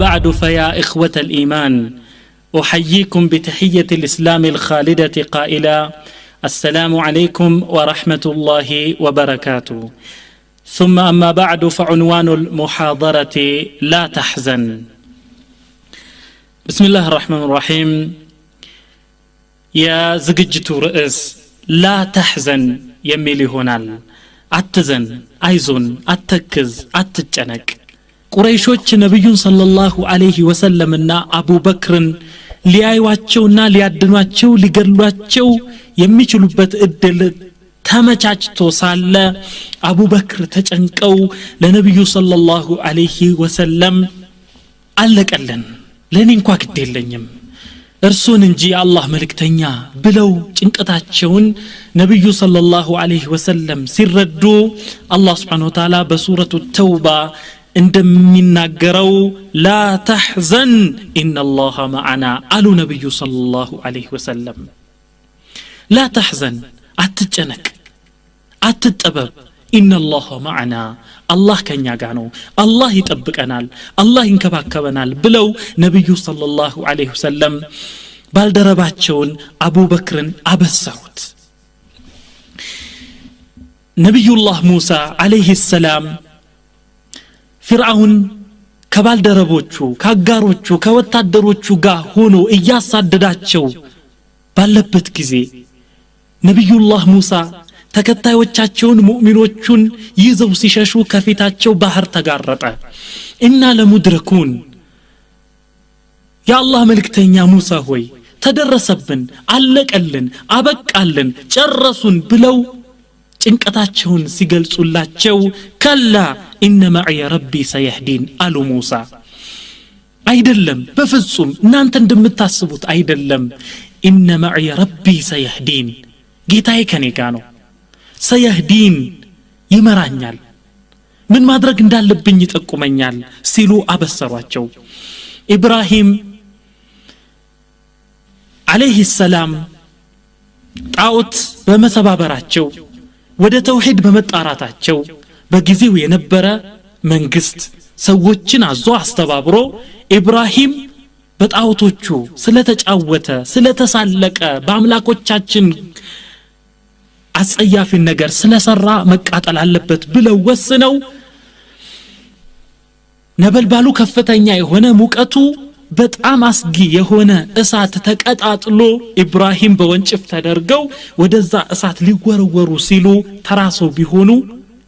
بعد فيا إخوة الإيمان أحييكم بتحية الإسلام الخالدة قائلا السلام عليكم ورحمة الله وبركاته ثم أما بعد فعنوان المحاضرة لا تحزن بسم الله الرحمن الرحيم يا زججت رئيس لا تحزن يميلي هنال أتزن أيزن أتكز أتجنك ቁረይሾች ነብዩን ሰለላሁ ዐለይሂ ወሰለምና አቡበክርን ሊያዩዋቸውና ሊያድኗቸው ሊገድሏቸው የሚችሉበት እድል ተመቻችቶ ሳለ አቡበክር ተጨንቀው ለነብዩ ሰለላሁ ዐለይሂ ወሰለም አለቀለን ለኔ እንኳን ግድ የለኝም እርሱን እንጂ አላህ መልእክተኛ ብለው ጭንቀታቸውን ነብዩ ሰለላሁ ዐለይሂ ወሰለም ሲረዱ አላህ Subhanahu Wa Ta'ala በሱረቱ ተውባ እንደሚናገረው ላ ተሕዘን ኢነላሃ መዓና አሉ ነብዩ ሰለላሁ ዐለይሂ ወሰለም ላ ተሕዘን አትጨነቅ አትጠበብ ኢነላሃ መዓና አላህ ከኛ ጋር ነው አላህ ይጠብቀናል አላህ ይንከባከበናል ብለው ነብዩ ሰለላሁ ዐለይሂ ወሰለም ባልደረባቸውን አቡበክርን አበሰሩት ነብዩላህ ሙሳ ዐለይሂ ሰላም ፍርዓውን ከባልደረቦቹ ካጋሮቹ ከወታደሮቹ ጋር ሆኖ እያሳደዳቸው ባለበት ጊዜ ነብዩላህ ሙሳ ተከታዮቻቸውን ሙእሚኖቹን ይዘው ሲሸሹ ከፊታቸው ባህር ተጋረጠ እና ለሙድረኩን ያአላህ መልእክተኛ ሙሳ ሆይ ተደረሰብን አለቀልን አበቃልን ጨረሱን ብለው ጭንቀታቸውን ሲገልጹላቸው ከላ ኢነ መዕየ ረቢ ሰየህዲን አሉ ሙሳ አይደለም በፍጹም እናንተ እንደምታስቡት አይደለም ኢነ መዕየ ረቢ ሰየህዲን ጌታዬ ከኔ ጋር ነው ሰየህዲን ይመራኛል ምን ማድረግ እንዳለብኝ ይጠቁመኛል ሲሉ አበሰሯቸው ኢብራሂም ዐለይሂ ሰላም ጣዖት በመሰባበራቸው ወደ ተውሂድ በመጣራታቸው በጊዜው የነበረ መንግስት ሰዎችን አዞ አስተባብሮ ኢብራሂም በጣዖቶቹ ስለተጫወተ ስለተሳለቀ በአምላኮቻችን አጸያፊ ነገር ስለሰራ መቃጠል አለበት ብለው ወስነው ነበልባሉ ከፍተኛ የሆነ ሙቀቱ በጣም አስጊ የሆነ እሳት ተቀጣጥሎ ኢብራሂም በወንጭፍ ተደርገው ወደዛ እሳት ሊወረወሩ ሲሉ ተራሰው ቢሆኑ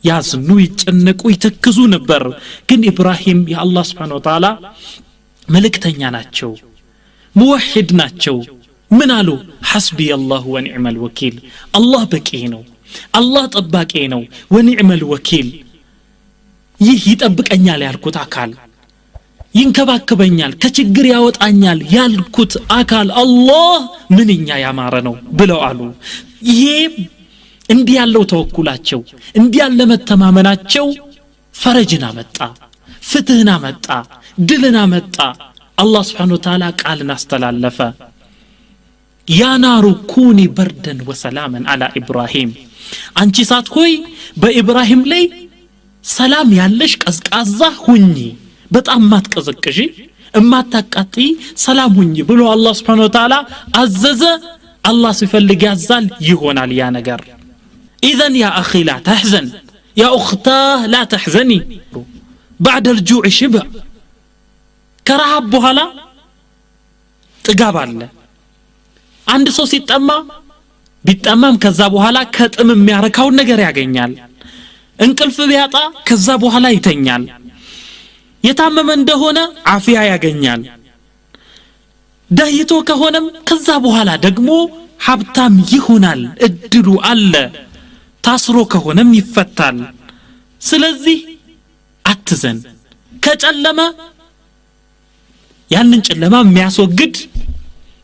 ያዝኑ ይጨነቁ ይተክዙ ነበር ግን ኢብራሂም የአላህ Subhanahu Wa Ta'ala መልእክተኛ ናቸው ሙወሂድ ናቸው ምን አሉ ሐስቢ አላህ ወኒዕመል ወኪል አላህ በቂ ነው አላህ ጠባቂ ነው ወኒዕመል ወኪል ይህ ይጠብቀኛል ያልኩት አካል ይንከባከበኛል ከችግር ያወጣኛል ያልኩት አካል አላህ ምንኛ ያማረ ነው ብለው አሉ ይሄ እንዲህ ያለው ተወኩላቸው እንዲህ ያለ መተማመናቸው ፈረጅና መጣ ፍትህና መጣ ድልና መጣ አላህ Subhanahu Wa Ta'ala ቃልን አስተላለፈ ያ ናሩ ኩኒ በርደን ወሰላመን አላ ኢብራሂም አንቺ ሳት ሆይ በኢብራሂም ላይ ሰላም ያለሽ ቀዝቃዛ ሁኚ በጣም ማትቀዘቅጂ እማታቃጢ ሰላም ሁኚ ብሎ አላህ Subhanahu Wa Ta'ala አዘዘ አላህ ሲፈልግ ያዛል ይሆናል ያ ነገር إذن يا أخي لا تحزن يا أختاه لا تحزني بعد الجوع شبع كرهب بهلا تقاب الله عند سوسي تأمى بيتأمام كذاب بهلا كتأم مياركاو نجر يعجنيال انكلف بياتا كذاب بهلا يتنيال يتأمم عنده هنا عافية يعجنيال دهيتو كهونم كذاب بهلا دقمو حبتام يهونال ادلو الله ታስሮ ከሆነም ይፈታል ስለዚህ አትዘን ከጨለማ ያንን ጨለማ የሚያስወግድ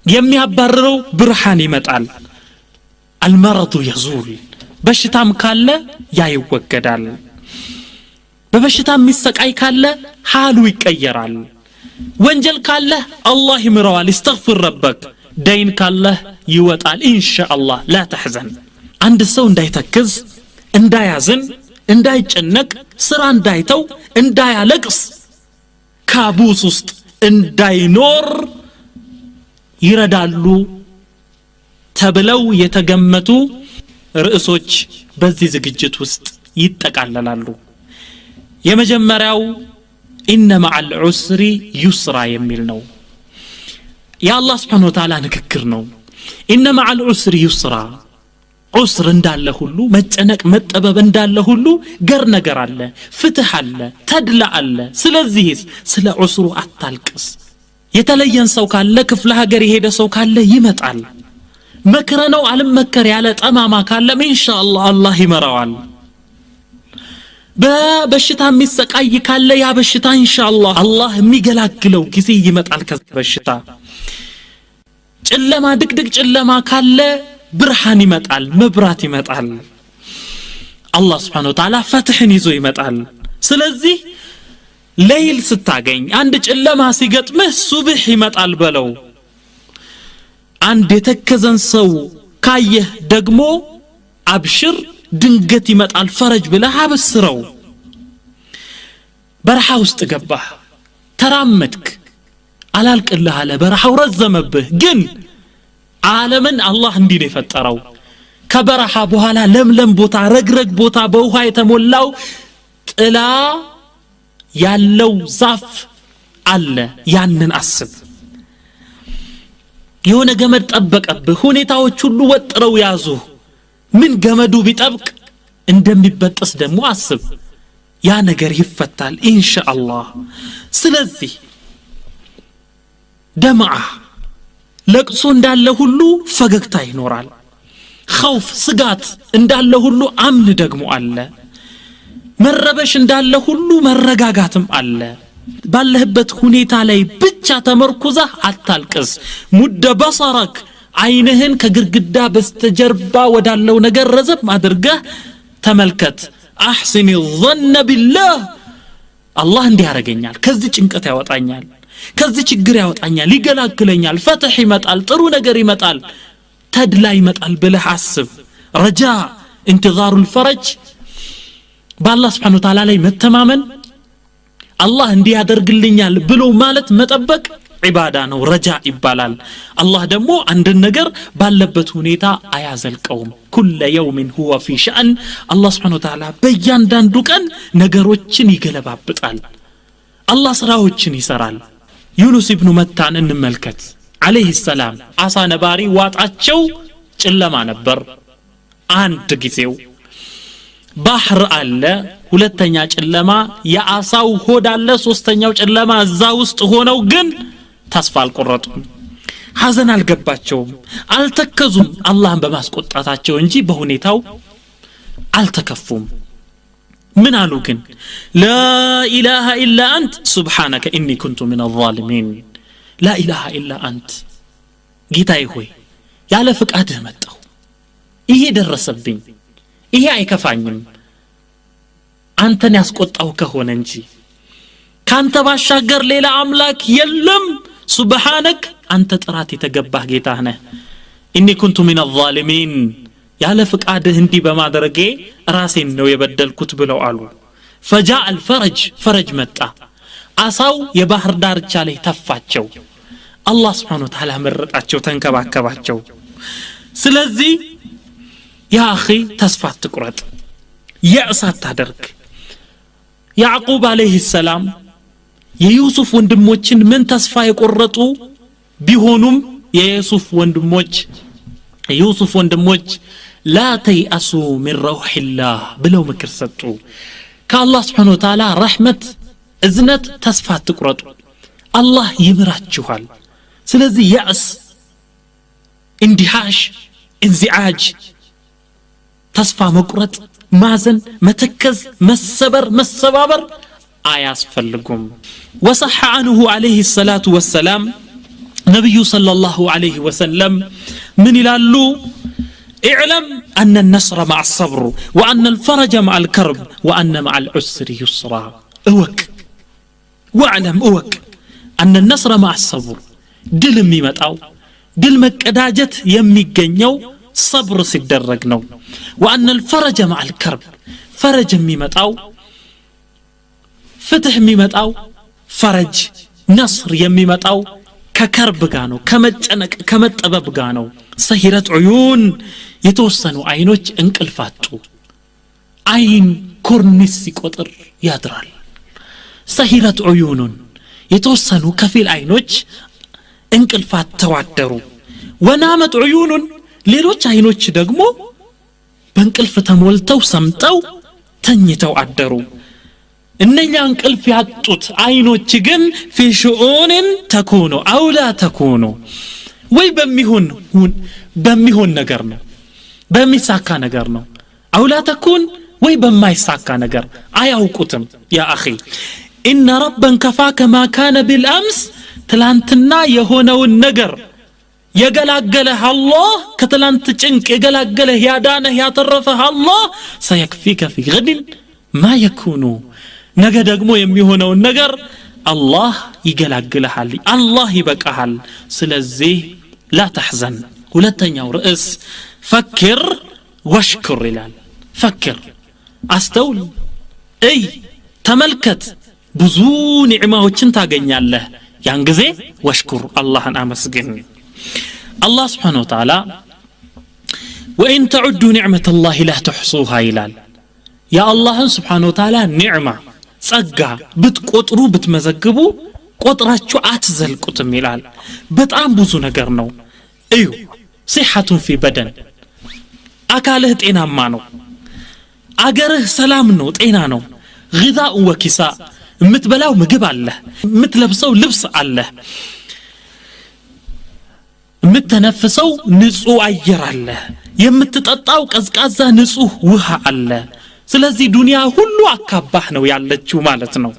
የሚያባርረው ብርሃን ይመጣል المرض يزول በሽታም ካለ ያ ይወገዳል በበሽታም የሚሰቃይ ካለ ሐሉ ይቀየራል ወንጀል ካለ አላህ ይምረዋል استغفر ربك دين ካለ ይወጣል ኢንሻአላህ لا تحزن አንድ ሰው እንዳይተክዝ እንዳያዝን እንዳይጨነቅ ስራ እንዳይተው እንዳያለቅስ ካቡስ ውስጥ እንዳይኖር ይረዳሉ ተብለው የተገመቱ ርዕሶች በዚህ ዝግጅት ውስጥ ይጠቃለላሉ። የመጀመሪያው ኢነ መዐል ዑስሪ ዩስራ የሚል ነው። የአላህ Subhanahu Wa Ta'ala ንግግር ነው። ኢነ መዐል ዑስሪ ዩስራ ዑስር እንዳለ ሁሉ መጨነቅ መጠበብ እንዳለ ሁሉ ገር ነገር አለ፣ ፍትህ አለ፣ ተድላ አለ። ስለዚህ ስለ ዑስሩ አታልቅስ። የተለየን ሰው ካለ ክፍለ ሀገር የሄደ ሰው ካለ ይመጣል። መከረነው አልመከር ያለ ጠማማ ካለ ኢንሻአላህ አላህ ይመራዋል። በበሽታ የሚሰቃይ ካለ ያ በሽታ ኢንሻአላህ አላህ የሚገላግለው ጊዜ ይመጣል ከበሽታ። ጨለማ ድቅድቅ ጨለማ ካለ ብርሃን ይመጣል፣ መብራት ይመጣል። አላህ Subhanahu Wa Ta'ala ፈትህን ይዞ ይመጣል። ስለዚህ ሌሊት ስታገኝ አንድ ጨለማ ሲገጥምህ ሱብህ ይመጣል በለው። አንድ የተከዘን ሰው ካየህ ደግሞ አብሽር ድንገት ይመጣል ፈረጅ ብለህ አበስረው። በረሃ ውስጥ ገባህ ተራመድክ አላልቅልህ አለ፣ በረሃው ረዘመብህ። ግን ዓለምን አላህ እንዲህ ነው የፈጠረው። ከበረሃ በኋላ ለምለም ቦታ ረግረግ ቦታ በውሃ የተሞላው ጥላ ያለው ዛፍ አለ። ያንን አስብ። የሆነ ገመድ ጠበቀብህ፣ ሁኔታዎች ሁሉ ወጥረው ያዙ። ምን ገመዱ ቢጠብቅ እንደሚበጥስ ደግሞ አስብ። ያ ነገር ይፈታል ኢንሻአላህ። ስለዚህ ደምዓ ለቅሶ እንዳለ ሁሉ ፈገግታ ይኖራል። ኸውፍ ስጋት እንዳለ ሁሉ አምን ደግሞ አለ። መረበሽ እንዳለ ሁሉ መረጋጋትም አለ። ባለህበት ሁኔታ ላይ ብቻ ተመርኩዘህ አታልቅስ። ሙደ በሰረክ አይንህን ከግርግዳ በስተጀርባ ወዳለው ነገር ረዘብ አድርገህ ተመልከት። አህሲኒ ظن بالله አላህ እንዲያረጋኛል፣ ከዚህ ጭንቀት ያወጣኛል፣ ከዚህ ችግር ያወጣኛል፣ ይገላግለኛል፣ ፈትህ ይመጣል፣ ጥሩ ነገር ይመጣል፣ ተድላ ይመጣል ብለህ አስብ። ረጃ انتظار الفرج በአላህ Subhanahu Wa Ta'ala ላይ መተማመን፣ አላህ እንዲያደርግልኛል ብሎ ማለት መጠበቅ ዒባዳ ነው፣ ረጃ ይባላል። አላህ ደግሞ አንድ ነገር ባለበት ሁኔታ አያዘልቀውም። ኩለ የውም ሁወ ፊ ሸእን። አላህ Subhanahu Wa Ta'ala በእያንዳንዱ ቀን ነገሮችን ይገለባብጣል። አላህ ስራዎችን ይሰራል። ዩኑስ ኢብኑ መታን እንመልከት አለይሂ ሰላም። አሳ ነባሪ ዋጣቸው ጨለማ ነበር አንድ ጊዜው። ባህር አለ ሁለተኛ ጨለማ፣ የአሳው ሆድ አለ ሶስተኛው ጨለማ። እዛ ውስጥ ሆነው ግን ተስፋ አልቆረጡም፣ ሐዘን አልገባቸውም፣ አልተከዙም አላህን በማስቆጣታቸው እንጂ በሁኔታው አልተከፉም። ምን አሉ ግን? ላ ኢላሃ ኢላ አንት ሱብሃነከ ኢኒ ኩንቱ ሚነ ዛሊሚን። ላ ኢላሃ ኢላ አንት ጌታዬ ሆይ ያለ ፍቃድህ መጣሁ፣ ይሄ ደረሰብኝ፣ ይሄ አይከፋኝም አንተን ያስቆጣው ከሆነ እንጂ ካንተ ባሻገር ሌላ አምላክ የለም። ሱብሃነክ አንተ ጥራት የተገባህ ጌታህ ነህ። ኢኒ ኩንቱ ሚነ ዛሊሚን ያለ ፍቃድህ እንዲህ በማድረጌ ራሴን ነው የበደልኩት ብለው አሉ። ፈጃአ አልፈረጅ ፈረጅ መጣ። አሳው የባህር ዳርቻ ላይ ተፋቸው። አላህ Subhanahu Wa Ta'ala መረጣቸው፣ ተንከባከባቸው። ስለዚህ ያ አኺ ተስፋ አትቁረጥ፣ የእስ አታደርግ። ያዕቁብ አለይሂ ሰላም የዩሱፍ ወንድሞችን ምን ተስፋ የቆረጡ ቢሆኑም የዩሱፍ ወንድሞች ላ ተይአሱ ሚን ረውሒላህ ብለው ምክር ሰጡ። ከአላህ Subhanahu Wa Ta'ala ረሕመት እዝነት ተስፋ አትቁረጡ፣ አላህ ይምራችኋል። ስለዚህ የእስ እንዲሃሽ እንዚዓጅ ተስፋ መቁረጥ ማዘን መተከዝ መሰበር መሰባበር አያስፈልጉም። ወሰሐ عنه عليه الصلاة والسلام ነብዩ ሰለላሁ ዐለይሂ ወሰለም ምን ይላሉ? اعلم أن النصر مع الصبر وأن الفرج مع الكرب وأن مع العسر يسرا. اوك واعلم اوك أن النصر مع الصبر ድል የሚመጣው ድል መቀዳጀት የሚገኘው صبر ሲደረግ ነው። وأن الفرج مع الكرب فرج የሚመጣው ፍትህ የሚመጣው ፈረጅ ነስር የሚመጣው ከከርብ ጋር ነው ከመጨነቅ ከመጠበብ ጋር ነው ሰሂረት ዑዩን የተወሰኑ አይኖች እንቅልፋጡ አይን ኮርኒስ ሲቆጥር ያድራል ሰሂረት ዑዩኑን የተወሰኑ ከፊል አይኖች እንቅልፋት ተዋደሩ ወናመት ዑዩኑን ሌሎች አይኖች ደግሞ በእንቅልፍ ተሞልተው ሰምጠው ተኝተው አደሩ እነኛ እንቅልፍ ያጡት አይኖች ግን في شؤون تكون او لا تكون ወይ በሚሆን ነገር ነው በሚሳካ ነገር ነው او لا تكون ወይ በማይሳካ ነገር አያውቁትም ያ اخي ان ربا كفاك ما كان بالامس ትላንትና የሆነውን ነገር يغلاغله الله كتلانت ጭንቅ يغلاغله ያዳነህ ያተረፈህ الله سيكفيك في غد ما يكون ነገ ደግሞ የሚሆነውን ነገር አላህ ይገላግልሃል አላህ ይበቃሃል ስለዚህ لا تحزن ሁለተኛው ርዕስ فكر واشكر ይላል فكر አስተውል እይ ተመልከት ብዙ ኒዕማዎችን ታገኛለህ ያን ጊዜ ወሽኩር አላህን አመስግን الله سبحانه وتعالى وإن تعدوا نعمة الله لا تحصوها ይላል يا الله سبحانه وتعالى نعمة ጸጋ ብትቆጥሩ ብትመዘግቡ ቆጥራችሁ አትዘልቁትም ይላል በጣም ብዙ ነገር ነው እዩ صحة في بدن አካልህ ጤናማ ነው አገርህ ሰላም ነው ጤና ነው غذاء وكساء የምትበላው ምግብ አለ የምትለብሰው ልብስ አለ የምትነፍሰው ንጹህ አየር አለ የምትጠጣው ቀዝቃዛ ንጹህ ውሃ አለ ስለዚህ ዱንያ ሁሉ አካባህ ነው ያለችው ማለት ነው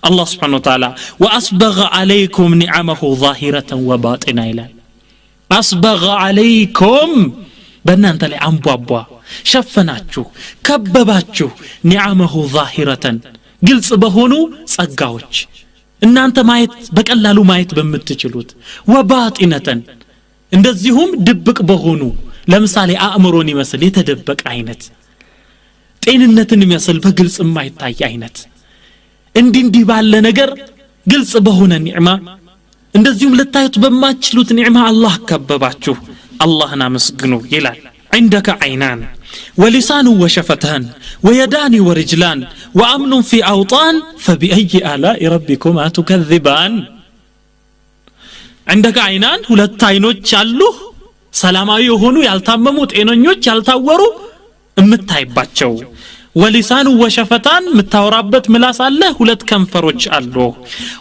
الله سبحانه وتعالى وأسبغ عليكم نعمه ظاهرة وباطنة ይላል أسبغ عليكم በእናንተ ላይ አንቧቧ ሸፈናችሁ ከበባችሁ نعمه ظاهرة ግልጽ በሆኑ ጸጋዎች እናንተ ማየት በቀላሉ ማየት በመትችሉት وباطنة እንደዚሁም ድብቅ በሆኑ ለምሳሌ አእምሮን ይመስል የተደበቀ አይነት ጤንነትን የሚያስል በግልጽ የማይታይ አይነት እንዲህ ባለ ነገር ግልጽ በሆነ ኒዕማ እንደዚሁም ለታዩት በማችሉት ኒዕማ አላህ ከበባችሁ አላህን አመስግኑ ይላል عندك عينان ولسان وشفتان ويدان ورجلان وأمن في أوطان فبأي آلاء ربكما تكذبان عندك عينان ሁለት አይኖች አሉ ሰላማዊ የሆኑ ያልታመሙ ጤነኞች ያልታወሩ እምታይባቸው ወሊሳኑ ወሸፈታን ምታወራበት ምላስ አለ ሁለት ከንፈሮች አሉ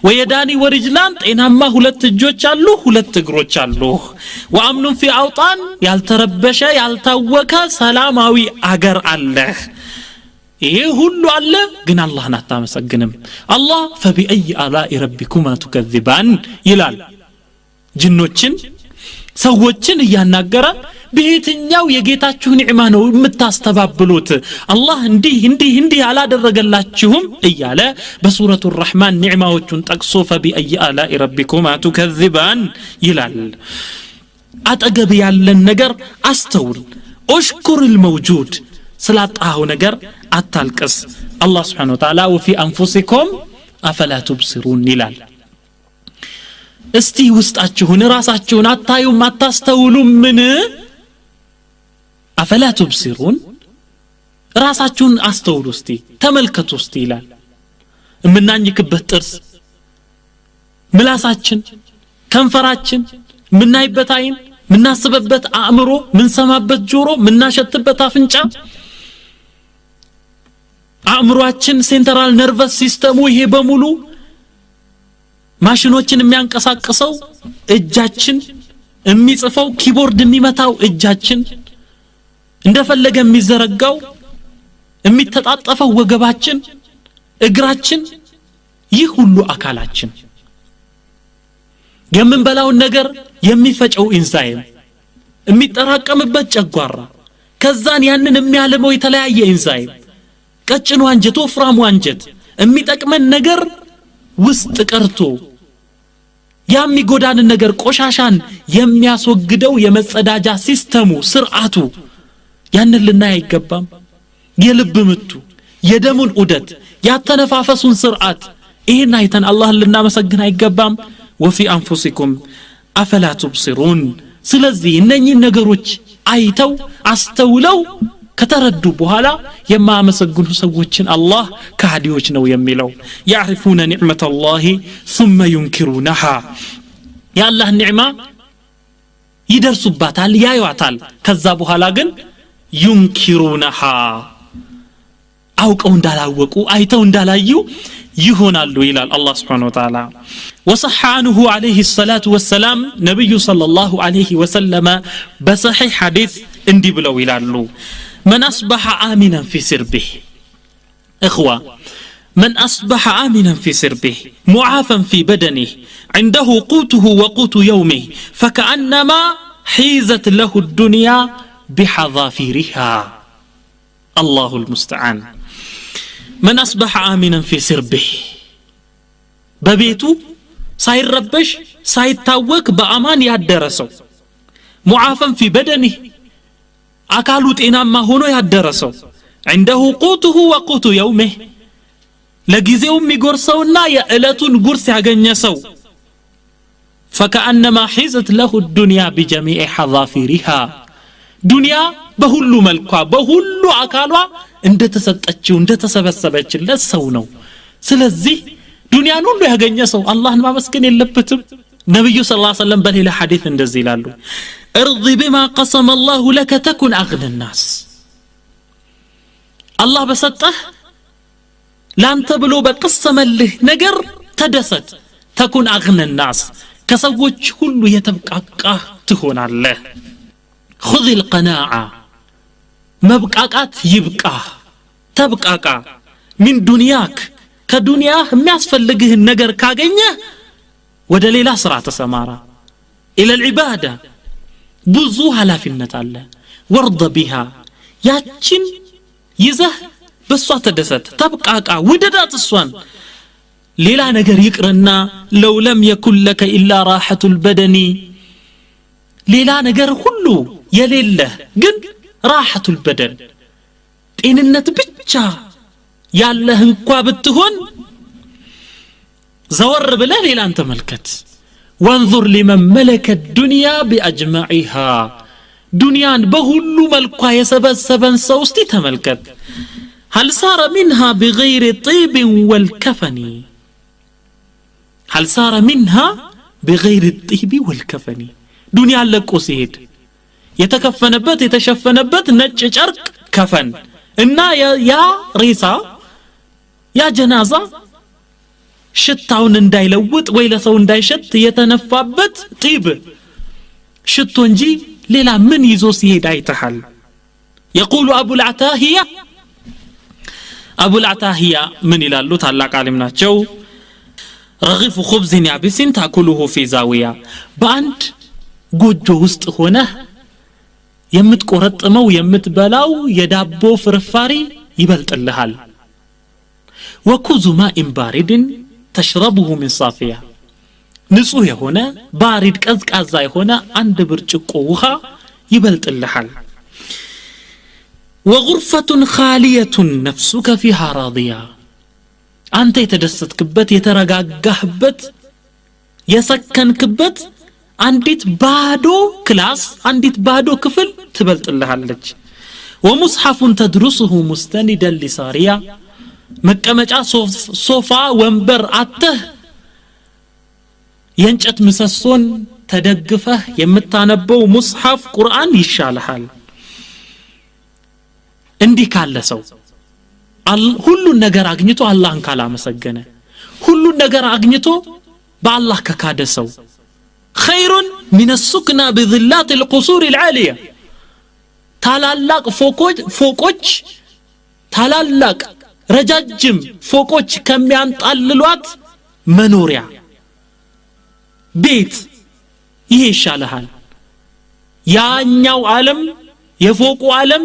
ወየዳኒ ወሪጅላን ጤናማ ሁለት እጆች አሉ ሁለት እግሮች አሉ ወአምኑ في አውጣን ያልተረበሸ ያልታወከ ሰላማዊ አገር አለ ይሄ ሁሉ አለ ግን አላህን አታመሰግንም አላህ فبأي آلاء ربكما تكذبان ይላል ጅኖችን ሰዎችን ያናገረ በየትኛው የጌታችሁ ኒዕማ ነው የምታስተባብሉት አላህ እንዲህ አላደረገላችሁም እያለ በሱረቱ الرحمن ኒዕማዎቹን ጠቅሶ فبأي آلاء ربكما تكذبان ይላል አጠገብ ያለን ነገር አስተውል اشكر الموجود ስላጣው ነገር አታልቅስ አላህ Subhanahu Wa Ta'ala وفي أنفسكم أفلا تبصرون ይላል እስቲ ውስጣችሁን ራሳችሁን አታዩም አታስተውሉም ምን أفلا تبصرون ራሳችሁን አስተውሉ እስቲ ተመልከቱ እስቲ ይላል ምናኝክበት ጥርስ ምላሳችን ከንፈራችን ምናይበት አይን ምናስበበት አእምሮ ምንሰማበት ጆሮ ምናሸትበት አፍንጫ አእምሮአችን ሴንትራል ነርቨስ ሲስተሙ ይሄ በሙሉ ማሽኖችን የሚያንቀሳቅሰው እጃችን የሚጽፈው ኪቦርድ የሚመታው እጃችን እንደፈለገ የሚዘረጋው የሚተጣጣፈው ወገባችን እግራችን ይህ ሁሉ አካላችን የምንበላው ነገር የሚፈጨው ኢንዛይም የሚጠራቀምበት ጨጓራ ከዛን ያንን የሚያለመው የተለያየ ኢንዛይም ቀጭኑ አንጀት ወፍራሙ አንጀት የሚጠቅመን ነገር ውስጥ ቀርቶ የሚጎዳን ነገር ቆሻሻን የሚያስወግደው የመጸዳጃ ሲስተሙ ስርዓቱ ያንን ልናይ አይገባም የልብ ምቱ የደሙን ዑደት ያተነፋፈሱን ስርዓት ይሄን አይተን አላህን ልናመሰግን አይገባም وفي انفسكم افلا تبصرون ስለዚህ እነኚህ ነገሮች አይተው አስተውለው ከተረዱ በኋላ የማያመሰግኑ ሰዎችን አላህ ከሃዲዎች ነው የሚለው يعرفون نعمة الله ثم ينكرونها የአላህ ኒዕማ ይደርሱባታል ያዩዋታል ከዛ በኋላ ግን ينكرونها አውቀው እንዳላወቁ አይተው እንዳላዩ ይሆናሉ ይላል አላህ Subhanahu Wa Ta'ala وصح عنه عليه الصلاة والسلام نبي صلى الله عليه وسلم بصحيح حديث اندي بلو ይላሉ من أصبح آمنا في سربه إخوة من أصبح آمنا في سربه معافا في بدنه عنده قوته وقوت يومه فكأنما حيزت له الدنيا بحظافيرها الله المستعان من أصبح آمنا في سربه ببيتو ሳይረበሽ ሳይታወክ በአማን ያደረሰው ሙዓፈን في بدنه አካሉ ጤናማ ሆኖ ያደረሰው عنده قوته وقوت يومه ለጊዜው የሚጎርሰውና የዕለቱን ጉርስ ያገኘሰው فكأنما حيزت له الدنيا بجميع حظافيرها دنيا በሁሉ መልኳ በሁሉ አካሏ እንደተሰጠችው እንደተሰበሰበችለት ሰው ነው ስለዚህ ዱንያን ሁሉ ያገኘ ሰው አላህን ማመስገን የለበትም ነብዩ ሰለላሁ ዐለይሂ ወሰለም በሌላ ሐዲስ እንደዚህ ይላሉ ارضي بما قسم الله لك تكن اغنى الناس الله በሰጠህ ላንተ ብሎ በቀሰመልህ ነገር ተደሰት تكن اغنى الناس ከሰዎች ሁሉ የተብቃቃህ ትሆናለህ خذ القناعه መብቃቃት ይብቃህ ተብቃቃ من دنياك ከዱንያ የሚያስፈልግህን ነገር ካገኘ ወደ ሌላ ስራ ተሰማራ الى العباده ብዙ ኃላፊነት አለ ወርض بها ያችን ይዘህ በሷ ተደሰት ተብቃቃ ውደዳት እሷን ሌላ ነገር ይቅርና لو لم يكن لك الا راحه البدن ሌላ ነገር ሁሉ የሌለህ ግን راحه البدن ጤንነት ብቻ ያለህ እንኳን ብትሆን ዘወር ብለህ ሌላን ተመልከት وانظر لمن ملك الدنيا باجمعها دنيان በሁሉ መልኳ የሰበሰበን ሰው እስቲ ተመልከት هل صار منها بغير طيب والكفن هل صار منها بغير الطيب والكفن دنيا ለቆ ሲሄድ የተከፈነበት የተሸፈነበት ነጭ ጨርቅ ከፈን እና ያ ሬሳ ያ ጀናዛ ሽታውን እንዳይለውጥ ወይ ለሰው እንዳይሸት የተነፋበት ጢብ ሽቶ እንጂ ሌላ ምን ይዞ ሲሄድ አይተሃል يقول ابو العتاهية من ይላሉ ታላቅ ዓሊም ናቸው رغيف خبز يابس تاكله في زاوية በአንድ ጎጆ ውስጥ ሆነ የምትቆረጥመው የምትበላው የዳቦ ፍርፋሪ ይበልጥልሃል وكوز ماء بارد تشربه من صافية ንጹህ የሆነ ባሪድ ቀዝቃዛ የሆነ አንድ ብርጭቆ ውሃ ይበልጥልሃል وغرفة خالية نفسك فيها راضية አንተ የተደሰትክበት የተረጋጋህበት የሰከንክበት አንዲት ባዶ ክላስ አንዲት ባዶ ክፍል ትበልጥልሃለች ومصحف تدرسه مستندا لساريا መቀመጫ ሶፋ ወንበር አተህ የእንጨት ምሰሶን ተደግፈህ የምታነበው ሙስሐፍ ቁርአን ይሻልሃል እንዲህ ካለ ሰው ሁሉን ነገር አግኝቶ አላህን ካላመሰገነ ሁሉን ነገር አግኝቶ በአላህ ከካደ ሰው خير من السكنى بظلات القصور العالية ታላላቅ ፎቆች ታላላቅ ረጃጅም ፎቆች ከሚያንጣልሏት መኖሪያ ቤት ይሄ ይሻልሃል ያኛው ዓለም የፎቁ ዓለም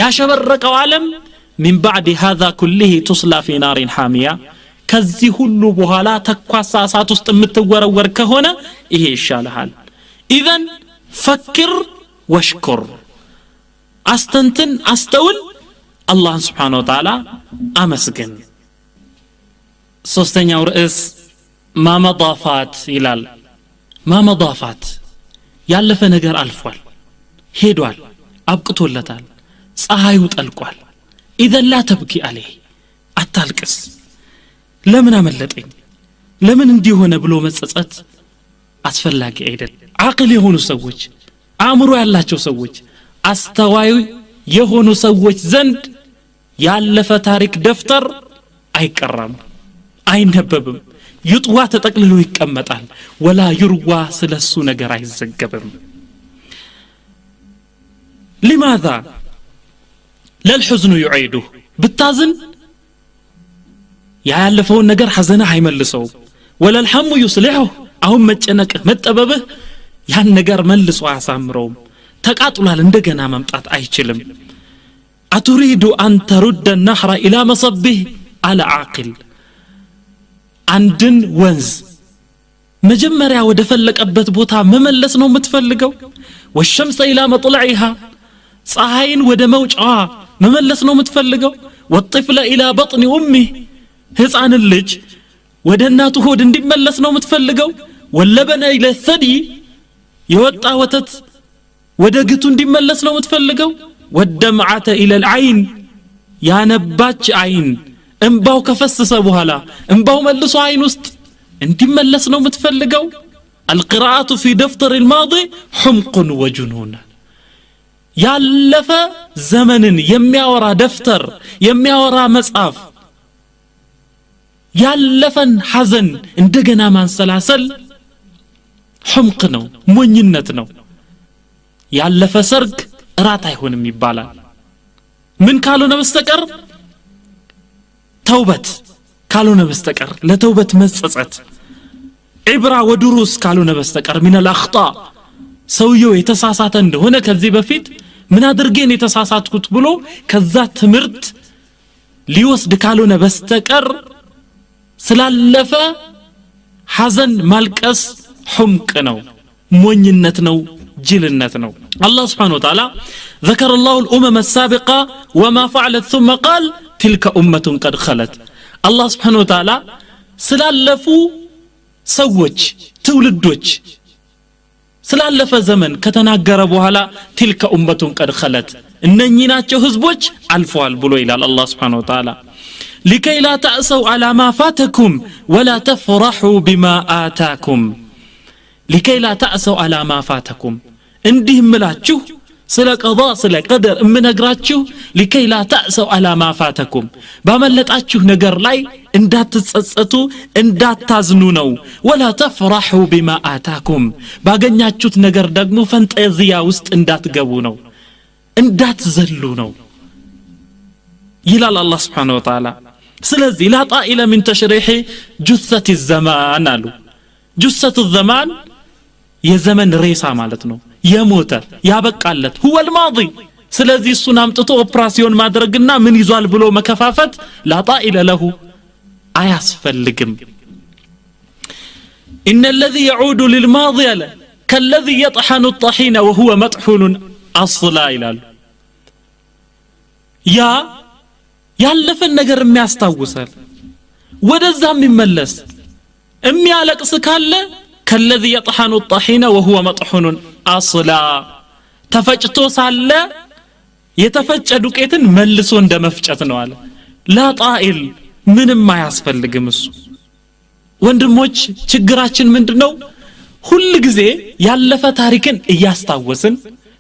ያሸበረቀው ዓለም من بعد هذا كله تصلى في نار حامية ከዚህ ሁሉ በኋላ ተኳሳ እሳት ውስጥ የምትወረወር ከሆነ ይሄ ይሻልሃል اذا فكر واشكر አስተንትን አስተውል الله سبحانه وتعالى أمسكن ሶስተኛው ርዕስ ማመዳፋት ይላል ማመዳፋት ያለፈ ነገር አልፏል ሄዷል አብቅቶለታል ፀሐዩ ጠልቋል ኢዘን ላ ተብኪ አለይ አታልቅስ ለምን አመለጠኝ ለምን እንዲሆነ ብሎ መጸጸት አስፈላጊ አይደል አቅል የሆኑ ሰዎች አእምሮ ያላቸው ሰዎች አስተዋይ የሆኑ ሰዎች ዘንድ ያለፈ ታሪክ ደፍተር አይቀራም አይነበብም ይጥዋ ተጠቅልሎ ይቀመጣል ወላ ይርዋ ስለሱ ነገር አይዘገብም لماذا للحزن يعيده بتازن ያለፈውን ነገር ሐዘና አይመልሰው ولا الهم يصلحه አሁን መጨነቅ መጠበብህ ያን ነገር መልሶ አያሳምረው ተቃጥሏል እንደገና መምጣት አይችልም أتريد أن ترد النهر إلى مصبه على عاقل عندن ወንዝ መጀመሪያ ወደ ፈለቀበት ቦታ መመለስ ነው የምትፈልገው والشمس إلى مطلعها ፀሐይን ወደ መውጫዋ መመለስ ነው የምትፈልገው والطفل إلى بطن أمه ህፃን ልጅ ወደ እናቱ ሆድ እንዲመለስ ነው የምትፈልገው واللبن إلى الثدي የወጣ ወተት ወደ ግቱ እንዲመለስ ነው የምትፈልገው والدمعة إلى العين ያነባች አይን እንባው ከፈሰሰ በኋላ እንባው መልሶ አይን ውስጥ እንዲመለስ ነው የምትፈልገው القراءة في دفتر الماضي حمق وجنون ያለፈ ዘመንን የሚያወራ ደፍተር የሚያወራ መጽሐፍ ያለፈን ሐዘን እንደገና ማንሰላሰል حمق ነው ሞኝነት ነው ያለፈ ሰርግ እራት አይሆንም ይባላል ምን ካልሆነ በስተቀር ተውበት ካልሆነ በስተቀር ለተውበት መጸጸት ኢብራ ወዱሩስ ካልሆነ በስተቀር من الاخطاء ሰውየው የተሳሳተ እንደሆነ ከዚህ በፊት ምን አድርገን የተሳሳትኩት ብሎ ከዛ ትምርት ሊወስድ ካልሆነ በስተቀር ስላለፈ ሐዘን ማልቀስ حمق ነው ሞኝነት ነው ጅልነት ነው الله سبحانه وتعالى ذكر الله الأمم السابقة وما فعلت ثم قال تلك أمة قد خلت الله سبحانه وتعالى ስላለፉ ሰዎች ትውልዶች ስላለፈ ዘመን ከተናገረ በኋላ تلك أمة قد خلت እነኚህ ናቸው ህዝቦች አልፈዋል ብሎ ይላል الله سبحانه وتعالى لكي لا تأسوا على ما فاتكم ولا تفرحوا بما آتاكم لكي لا تأسوا على ما فاتكم እንዲህ ምላችሁ ስለ ቀضاء ስለ ቀደር እምነግራችሁ لكي لا تأسوا على ما فاتكم ባመለጣችሁ ነገር ላይ እንዳትጸጸቱ እንዳታዝኑ ነው ولا تفرحوا بما آتاكم ባገኛችሁት ነገር ደግሞ ፈንጠዚያ ውስጥ እንዳትገቡ ነው እንዳትዘሉ ነው ይላል الله سبحانه وتعالى ስለዚህ لا طائل من تشريح جثة الزمان አሉ جثة الزمان የዘመን ሬሳ ማለት ነው የሞተ ያበቃለት هو الماضي ስለዚህ እሱን አምጥቶ ኦፕራሲዮን ማድረግና ምን ይዟል ብሎ መከፋፈት لا طائل له አያስፈልግም إن الذي يعود للماضي كالذي يطحن الطحين وهو مطحون أصلا ይላል ያ ያለፈን ነገር የሚያስታውሳል ወደዛም ይመለስ የሚያለቅስ ካለ كالذي يطحن الطحين وهو مطحون أصلا ተፈጭቶ ሳለ የተፈጨ ዱቄትን መልሶ እንደመፍጨት ነው አለ لا طائل ምንም አያስፈልግም እሱ ወንድሞች ችግራችን ምንድነው ሁሉ ጊዜ ያለፈ ታሪክን እያስታወስን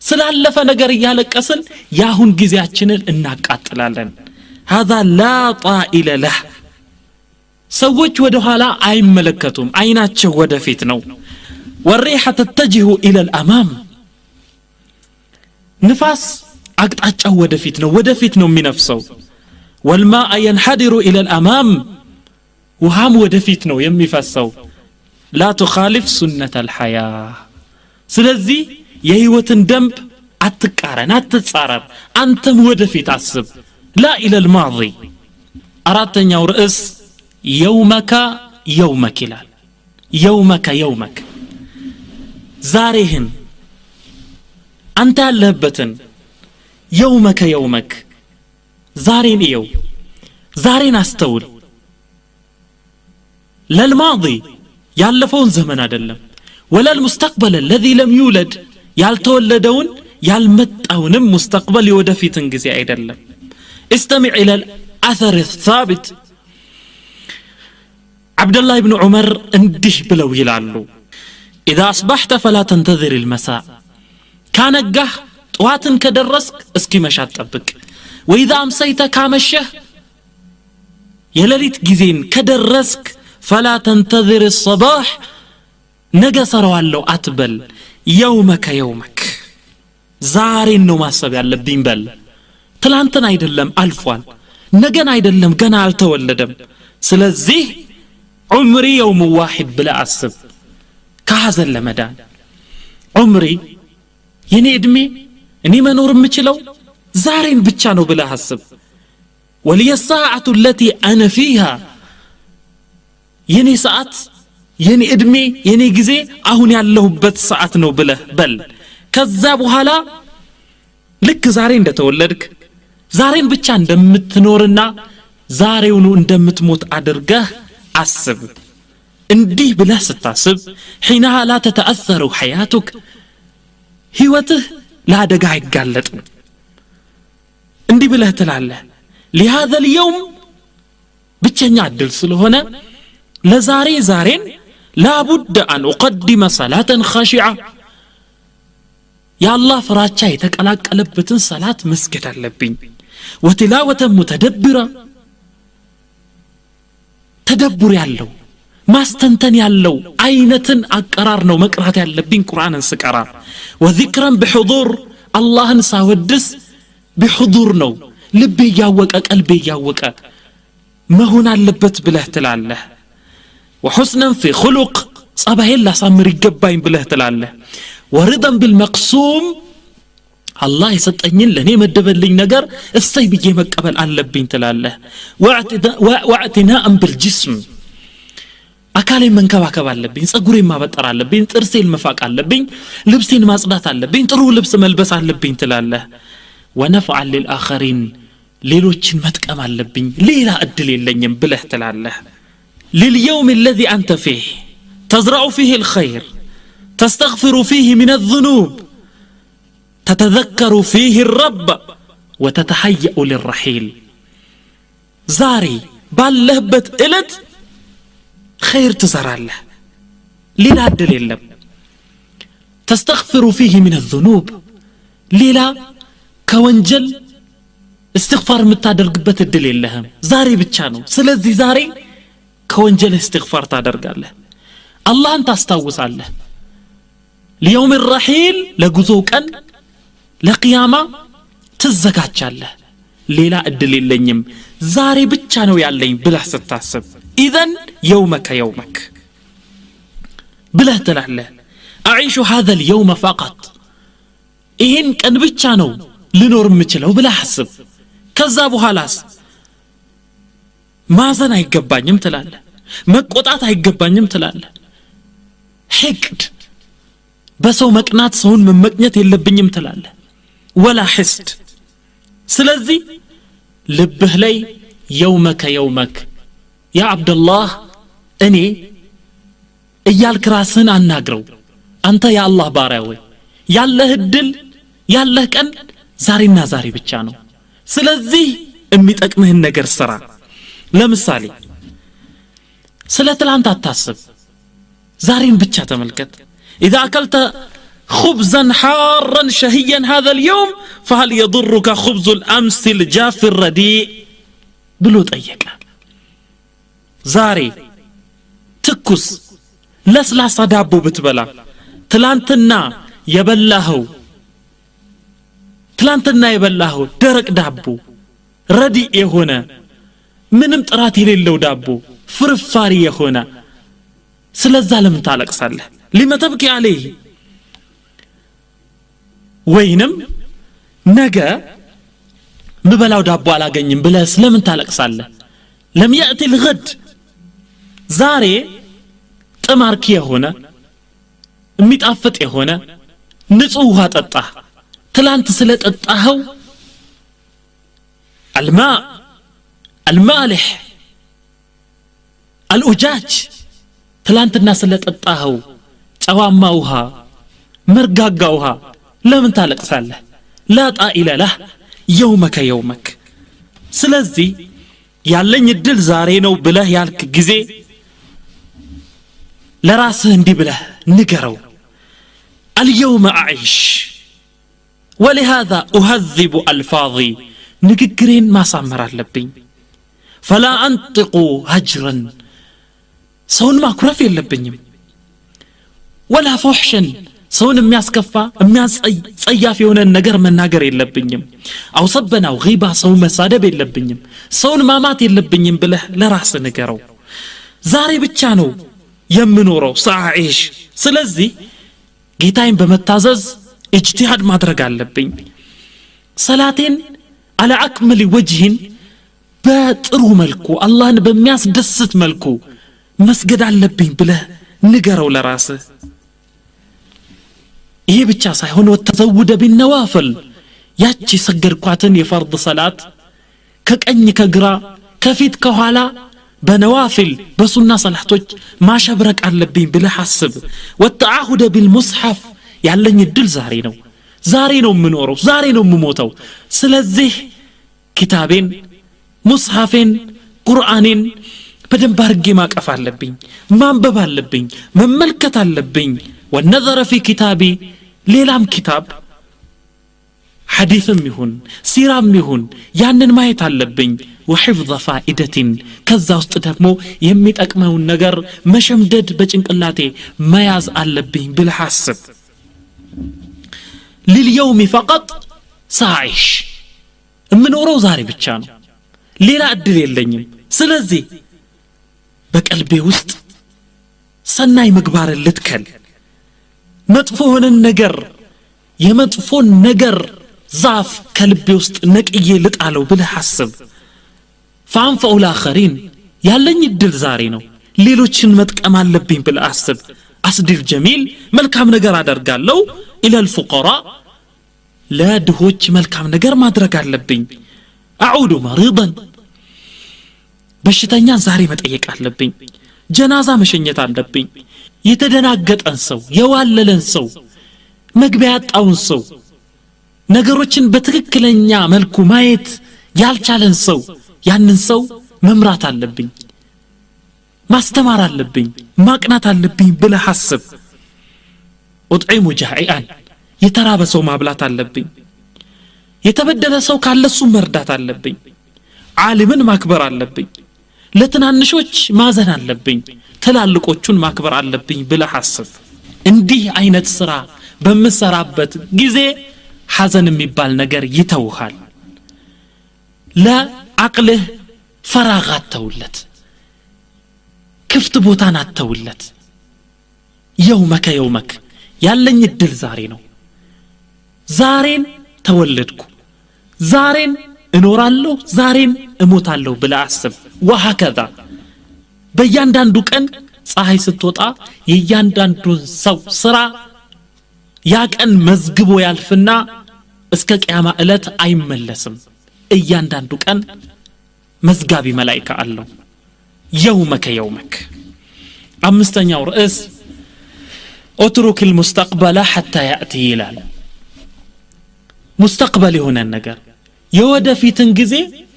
ስላለፈ ነገር እያለቀስን ያሁን ጊዜያችንን እናቃጥላለን هذا لا طائل له ሰዎች ወደ ኋላ አይመለከቱም አይናቸው ወደፊት ነው والريح تتجه الى الامام ንፋስ አቅጣጫው ወደፊት ነው የሚነፍሰው والماء ينحدر الى الامام وهم ወደፊት ነው የሚፈሰው لا تخالف سنة الحياة ስለዚህ የህይወትን ደንብ አትቃረን አትጻረር አንተም ወደፊት አስብ لا الى الماضي አራተኛው ርዕስ يومك يومك ይላል يومك ዛሬህን አንተ ያለህበትን يومك ዛሬን እየው ዛሬን አስተውል للماضي ያለፈውን ዘመን አይደለም ولا المستقبل الذي لم يولد ያልተወለደውን ያልመጣውንም مستقبل የወደፊትን ጊዜ አይደለም استمع الى الاثر الثابت عبد الله بن عمر እንዲህ ብለው ይላሉ اذا اصبحت فلا تنتظر المساء ካነጋህ ጠዋትን ከደረስክ እስኪ መሻት ጠብቅ واذا امسيت ካመሸህ የሌሊት ጊዜን ከደረስክ فلا تنتظر الصباح ነገ ሰራዋለሁ አትበል يومك يومك ዛሬን ነው ማሰብ ያለብኝ በል ትላንትን አይደለም አልፏል ነገን አይደለም ገና አልተወለደም ስለዚህ عمري يوم واحد بلا أسب كهذا لمدان عمري የኔ እድሜ እኔ መኖር የምችለው ዛሬን ብቻ ነው ብላ ሐስብ ولي الساعة التي أنا فيها የኔ ሰዓት የኔ እድሜ የኔ ጊዜ አሁን ያለሁበት ሰዓት ነው ብለህ በል ከዛ በኋላ ልክ ዛሬ እንደተወለድክ ዛሬን ብቻ እንደምትኖርና ዛሬውኑ እንደምትሞት አድርገህ አስብ እንዲህ ብለህ ስታስብ حينها لا تتأثر حياتك ህይወትህ ለአደጋ አይጋለጥም እንዲህ ብለህ ትላለህ لهذا اليوم ብቸኛ እድል ስለሆነ ለዛሬ ዛሬን لا بد أن أقدم صلاة خاشعة يا الله ፍራቻ የተቀላቀለበትን ሰላት መስገድ አለብኝ وتلاوة متدبرة ተደቡር ያለው ማስተንተን ያለው አይነትን አቀራር ነው መቅራት ያለብኝ ቁርአንን ስቀራ وذكرا بحضور አላህን ሳወድስ بحضور ነው ልቤ ያወቀ ቀልቤ ያወቀ መሆን አለበት ብለህ ትላለህ وحسنا في خلق صباحን ላሳምር ይገባኝ ብለህ ትላለህ ورضا بالمقسوم الله يسطኝን ለኔ መደበልኝ ነገር እሰይ ብዬ መቀበል አለብኝ ትላለህ واعتناء بالجسم አካሌ መንከባከብ አለብኝ ጸጉሬን ማበጠር አለብኝ ጥርሴን መፋቅ አለብኝ ልብሴን ማጽዳት አለብኝ ጥሩ ልብስ መልበስ አለብኝ ትላለህ ونفعا للآخرين ሌሎችን መጥቀም አለብኝ ሌላ እድል የለኝም ብለህ ትላለህ لليوم الذي أنت فيه تزرع فيه الخير تستغفر فيه من الذنوب تتذكر فيه الرب وتتهيأ للرحيل زاري باللهبت إلت خير تزرعله ليلا الدليل تستغفر فيه من الذنوب ليلا كونجل استغفار متادرقبت الدليل لهم زاري بتشانو سلزي زاري كونجل استغفار تادرقاله الله أنت استوصاله ليوم الرحيل لجزوكن ለቂያማ ትዘጋጃለህ ሌላ እድል የለኝም ዛሬ ብቻ ነው ያለኝ ብለህ ስታስብ اذا يومك يومك ብለህ ትላለህ اعيش هذا اليوم فقط ይሄን ቀን ብቻ ነው ልኖር የምችለው ብለህ አስብ ከዛ በኋላስ ማዘን አይገባኝም ትላለህ መቆጣት አይገባኝም ትላለህ ሕቅድ በሰው መቅናት ሰውን መመቅኘት የለብኝም ትላለህ ولا حسد سلازي لبه لي يومك يومك يا عبد الله اني ايالك راسن اناغرو انت يا الله باريوي يالله الدل يالله كان زارينا زاري ብቻ ነው ስለዚህ የሚጠቅምህን ነገር ስራ ለምሳሌ ስለ ትላንት አታስብ ዛሬን ብቻ ተመልከት اذا اكلت خبزا حارا شهيا هذا اليوم فهل يضرك خبز الأمس الجاف الرديء بلو طيق زاري تكس لسلا صدابو بتبلا تلانتنا يبلاهو درق دابو رديء يهونا منم طراتي للو دابو فرفاري يهونا سلازا لم تعلق صالح لما تبكي عليه ወይንም ነገ ምበላው ዳቦ አላገኝም ብለህ ስለምን ታለቅሳለህ لم يأتي الغد ዛሬ ጥማርክ የሆነ የሚጣፍጥ የሆነ ንጹህ ውሃ ጠጣ ትላንት ስለጠጣኸው الماء المالح الأجاج ትላንትና ስለጠጣኸው ጨዋማ ውሃ መርጋጋ ውሃ ለምን ታለቅሳለህ لا طائل له يومك يومك ስለዚህ ያለኝ እድል ዛሬ ነው ብለህ ያልክ ጊዜ ለራስህ እንዲህ ብለህ ንገረው اليوم أعيش ولهذا أهذب ألفاظي ንግግሬን ማሳመር አለብኝ فلا أنطق هجرا ሰውን ማኩረፍ የለብኝም ولا فحشا ሰውን የሚያስከፋ የሚያስጸያፍ የሆነ ነገር መናገር የለብኝም አው ሰበናው غيبة ሰው መሳደብ የለብኝም ሰውን ማማት የለብኝም ብለህ ለራስህ ንገረው ዛሬ ብቻ ነው የምኖረው ሳዓይሽ ስለዚህ ጌታዬን በመታዘዝ اجتهاد ማድረግ አለብኝ ሰላቴን على اكمل وجه በጥሩ መልኩ አላህን በሚያስደስት መልኩ መስገድ አለብኝ ብለህ ንገረው ለራስህ ይሄ ብቻ ሳይሆን ወተዘውደ بالنوافل ያቺ ሰገድኳትን የፈርድ ሰላት ከቀኝ ከግራ ከፊት ከኋላ በነዋፊል በሱና ሰላቶች ማሸብረቅ አለብኝ ብለህ አስብ ወተዓሁደ بالمصحف ያለኝ እድል ዛሬ ነው የምኖረው ዛሬ ነው የምሞተው ስለዚህ ኪታቤን ሙስሐፌን ቁርአኔን በደንብ አድርጌ ማቀፍ አለብኝ ማንበብ አለብኝ መመልከት አለብኝ والنظر في كتابي ሌላም ኪታብ ሐዲስም ይሁን ሲራም ይሁን ያንን ማየት አለብኝ وحفظ فائدة ከዛ ውስጥ ደግሞ የሚጠቅመውን ነገር መሸምደድ በጭንቅላቴ መያዝ አለብኝ ብለህ አስብ لليوم فقط ሳይሽ እምኖረው ዛሬ ብቻ ነው ሌላ እድል የለኝም ስለዚህ በቀልቤ ውስጥ ሰናይ ምግባርን ልትከል መጥፎ ሆነን ነገር የመጥፎን ነገር ዛፍ ከልቤ ውስጥ ነቅዬ ልጣለው ብለህ አስብ فانفع الاخرين ያለኝ እድል ዛሬ ነው ሌሎችን መጥቀም አለብኝ ብለህ አስብ አስዲል ጀሚል መልካም ነገር አደርጋለሁ الى الفقراء ለድሆች መልካም ነገር ማድረግ አለብኝ اعود مريضا በሽተኛ ዛሬ መጠየቅ አለብኝ ጀናዛ መሸኘት አለብኝ የተደናገጠን ሰው የዋለለን ሰው መግቢያ ያጣውን ሰው ነገሮችን በትክክለኛ መልኩ ማየት ያልቻለን ሰው ያንን ሰው መምራት አለብኝ ማስተማር አለብኝ ማቅናት አለብኝ ብለህ አስብ ወጥዒሙ ጃኢአን የተራበ ሰው ማብላት አለብኝ የተበደለ ሰው ካለሱ መርዳት አለብኝ ዓሊምን ማክበር አለብኝ ለትናንሾች ማዘን አለብኝ ትላልቆቹን ማክበር አለብኝ ብለህ አስብ እንዲህ አይነት ስራ በመሰራበት ጊዜ ሐዘን የሚባል ነገር ይተውሃል ለአቅልህ ፈራጋት ተውለት ክፍት ቦታን አተውለት የውመከ ያለኝ እድል ዛሬ ነው ዛሬን ተወለድኩ ዛሬን እኖራለሁ ዛሬን እሞታለሁ ብለህ አስብ وهكذا በእያንዳንዱ ቀን ፀሐይ ስትወጣ የእያንዳንዱን ሰው ስራ ያ ቀን መዝግቦ ያልፍና እስከ ቂያማ ዕለት አይመለስም እያንዳንዱ ቀን መዝጋቢ መላእክት አለው የውመከ አምስተኛው ርዕስ اترك المستقبل حتى ياتي ይላል ሙስተቅበል የሆነ ነገር የወደፊትን ጊዜ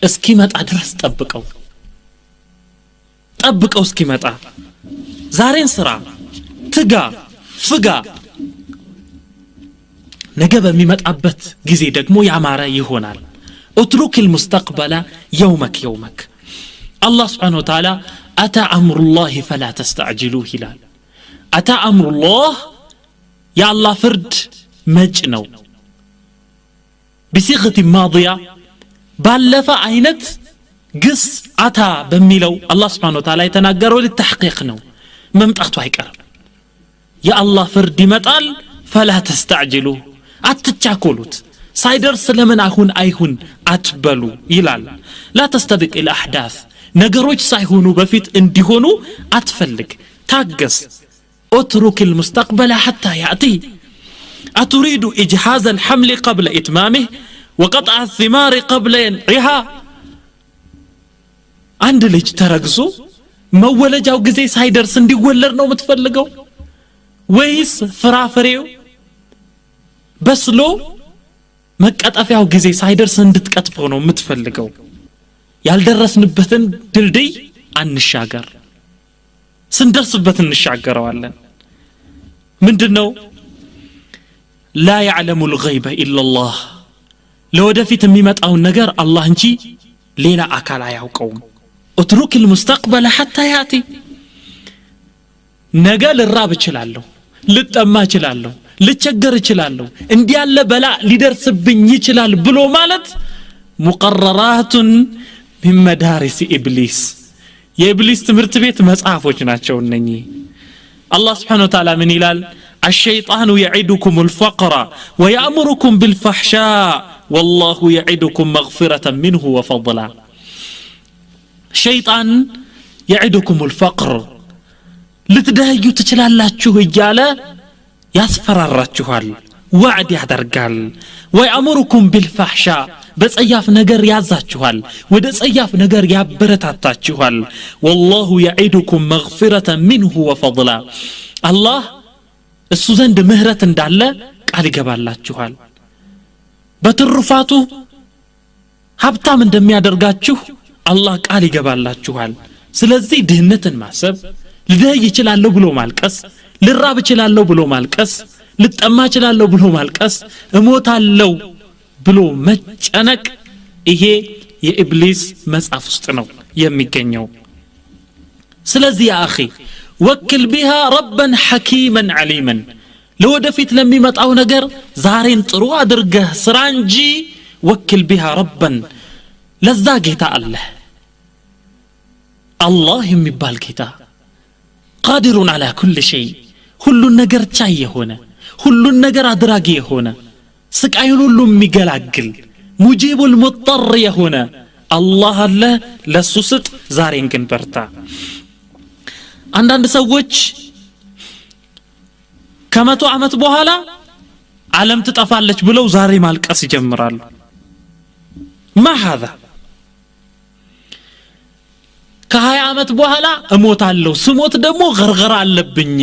እስኪመጣ ድረስ ጠብቀው እስኪመጣ ዛሬን ስራ ትጋ ፍጋ ነገ በሚመጣበት ጊዜ ደግሞ ያማረ ይሆናል اترك المستقبل يومك الله سبحانه وتعالى أتى أمر الله فلا تستعجلوه هلال أتى أمر الله يا الله فرد مجنو بصيغة ماضية بالفا عينت قس أتى بميلو الله سبحانه وتعالى يتناقروا للتحقيق نو ممتعتو هيكر يا الله فرد متال فلا تستعجلوه أتتشاكولوت ሳይደር ስለምን አይሁን አትበሉ ይላል لا تستبق الاحداث ነገሮች ሳይሆኑ በፊት እንዲሆኑ አትፈልግ ታገስ اترك المستقبل حتى ياتي اتريد اجهاز الحمل قبل اتمامه وقطع الثمار قبل ينعها عند ልጅ ተረግዞ መወለጃው ጊዜ ሳይደርስ እንዲወለድ ነው የምትፈልገው ወይስ ፍራፍሬው በስሎ መቀጠፊያው ጊዜ ሳይደርስ እንድትቀጥፈው ነው የምትፈልገው ያልደረስንበትን ድልድይ አንሻገር ስንደርስበት እንሻገረዋለን ምንድነው لا يعلم الغيب إلا الله ለወደፊት የሚመጣው ነገር አላህ እንጂ ሌላ አካል አያውቀውም اترك المستقبل حتى ياتي ነገ ልራብ እችላለሁ ልጠማ እችላለሁ ልቸገር እችላለሁ እንዲያለ በላ ሊደርስብኝ ይችላል ብሎ ማለት مقررات من مدارس إبليس የኢብሊስ ትምህርት ቤት መጽሐፎች ናቸው እነኚህ الله سبحانه وتعالى من ይላል الشيطان يعدكم الفقر ويأمركم بالفحشاء والله يعدكم مغفرة منه وفضلا شيطان يعدكم الفقر لتدهيو تشلالاتشو እያለ ያስፈራራችኋል وعد ያደርጋል ويأمركم بالفحشاء በጸያፍ ነገር ያዛችኋል ወደ ጸያፍ ነገር ያበረታታችኋል والله يعدكم مغفرة منه وفضلا الله እሱ ዘንድ ምህረት እንዳለ ቃል ይገባላችኋል በትሩፋቱ ሀብታም እንደሚያደርጋችሁ አላህ ቃል ይገባላችኋል ስለዚህ ድህነትን ማሰብ ልደይ ይችላል ብሎ ማልቀስ ልራብ ይችላል ብሎ ማልቀስ ልጠማ ይችላል ብሎ ማልቀስ እሞታለሁ ብሎ መጨነቅ ይሄ የኢብሊስ መጽሐፍ ውስጥ ነው የሚገኘው ስለዚህ ያ اخي وكل بها ربا حكيما عليما ለወደፊት ለሚመጣው ነገር ዛሬን ጥሩ አድርገህ ስራ እንጂ وكل بها ربا ለዛ ጌታ አላህ የሚባል ጌታ قادر على كل شيء ሁሉን ነገር ቻይ የሆነ ሁሉን ነገር አድራጊ የሆነ ስቃዩን ሁሉ የሚገላግል ሙጂብ المضطر የሆነ አላህ አለ ለሱ ስጥ ዛሬን ግን በርታ አንዳንድ ሰዎች ከመቶ ዓመት በኋላ ዓለም ትጠፋለች ብለው ዛሬ ማልቀስ ይጀምራሉ ما هذا ከ20 ዓመት በኋላ እሞታለሁ ስሞት ደግሞ ገርገራ አለብኝ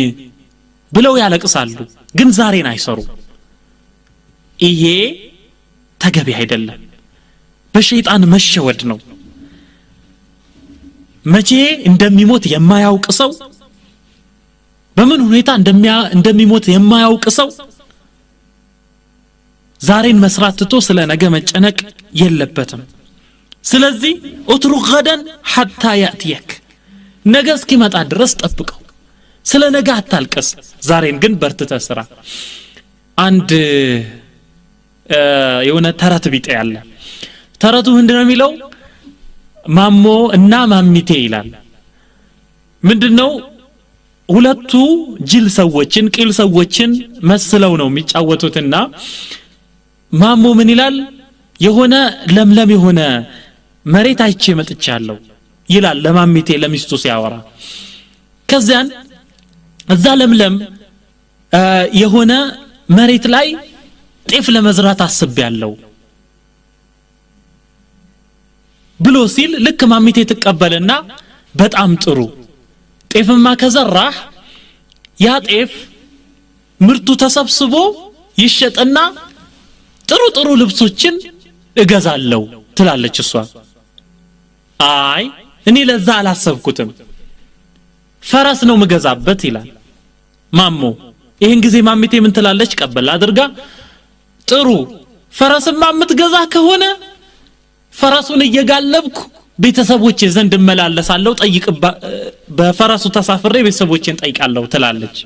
ብለው ያለቅሳሉ ግን ዛሬን አይሰሩ ይሄ ተገቢ አይደለም በሸይጣን መሸወድ ነው መቼ እንደሚሞት የማያውቅ ሰው በምን ሁኔታ እንደሚሞት የማያውቅ ሰው ዛሬን መስራት ትቶ ስለ ነገ መጨነቅ የለበትም ስለዚህ اترك غدا حتى ياتيك ነገ እስኪመጣ ድረስ ጠብቀው ስለ ነገ አታልቀስ ዛሬን ግን በርትተህ ስራ አንድ የሆነ ተረት ቢጤ ያለ ተረቱ ምንድነው የሚለው ማሞ እና ማሚቴ ይላል ምንድነው ሁለቱ ጅል ሰዎችን ቂል ሰዎችን መስለው ነው የሚጫወቱትና ማሞ ምን ይላል የሆነ ለምለም የሆነ መሬት አይቼ መጥቻለሁ ይላል ለማሚቴ ለሚስቱ ሲያወራ ከዛን እዛ ለምለም የሆነ መሬት ላይ ጤፍ ለመዝራት አስቤያለሁ ብሎ ሲል ልክ ማሚቴ ተቀበለና በጣም ጥሩ ጤፍማ ከዘራህ ያ ጤፍ ምርቱ ተሰብስቦ ይሸጥና ጥሩ ልብሶችን እገዛለሁ ትላለች እሷ አይ እኔ ለዛ አላሰብኩትም ፈረስ ነው መገዛበት ይላል ማሞ ይሄን ጊዜ ማሚቴ ምን ትላለች ቀበል አድርጋ ጥሩ ፈረስማ የምትገዛ ከሆነ ፈረሱን እየጋለብኩ ቤተሰቦቼ ዘንድ መላለሳለሁ ጠይቅ በፈረሱ ተሳፍሬ ቤተሰቦቼን ጠይቃለሁ ትላለች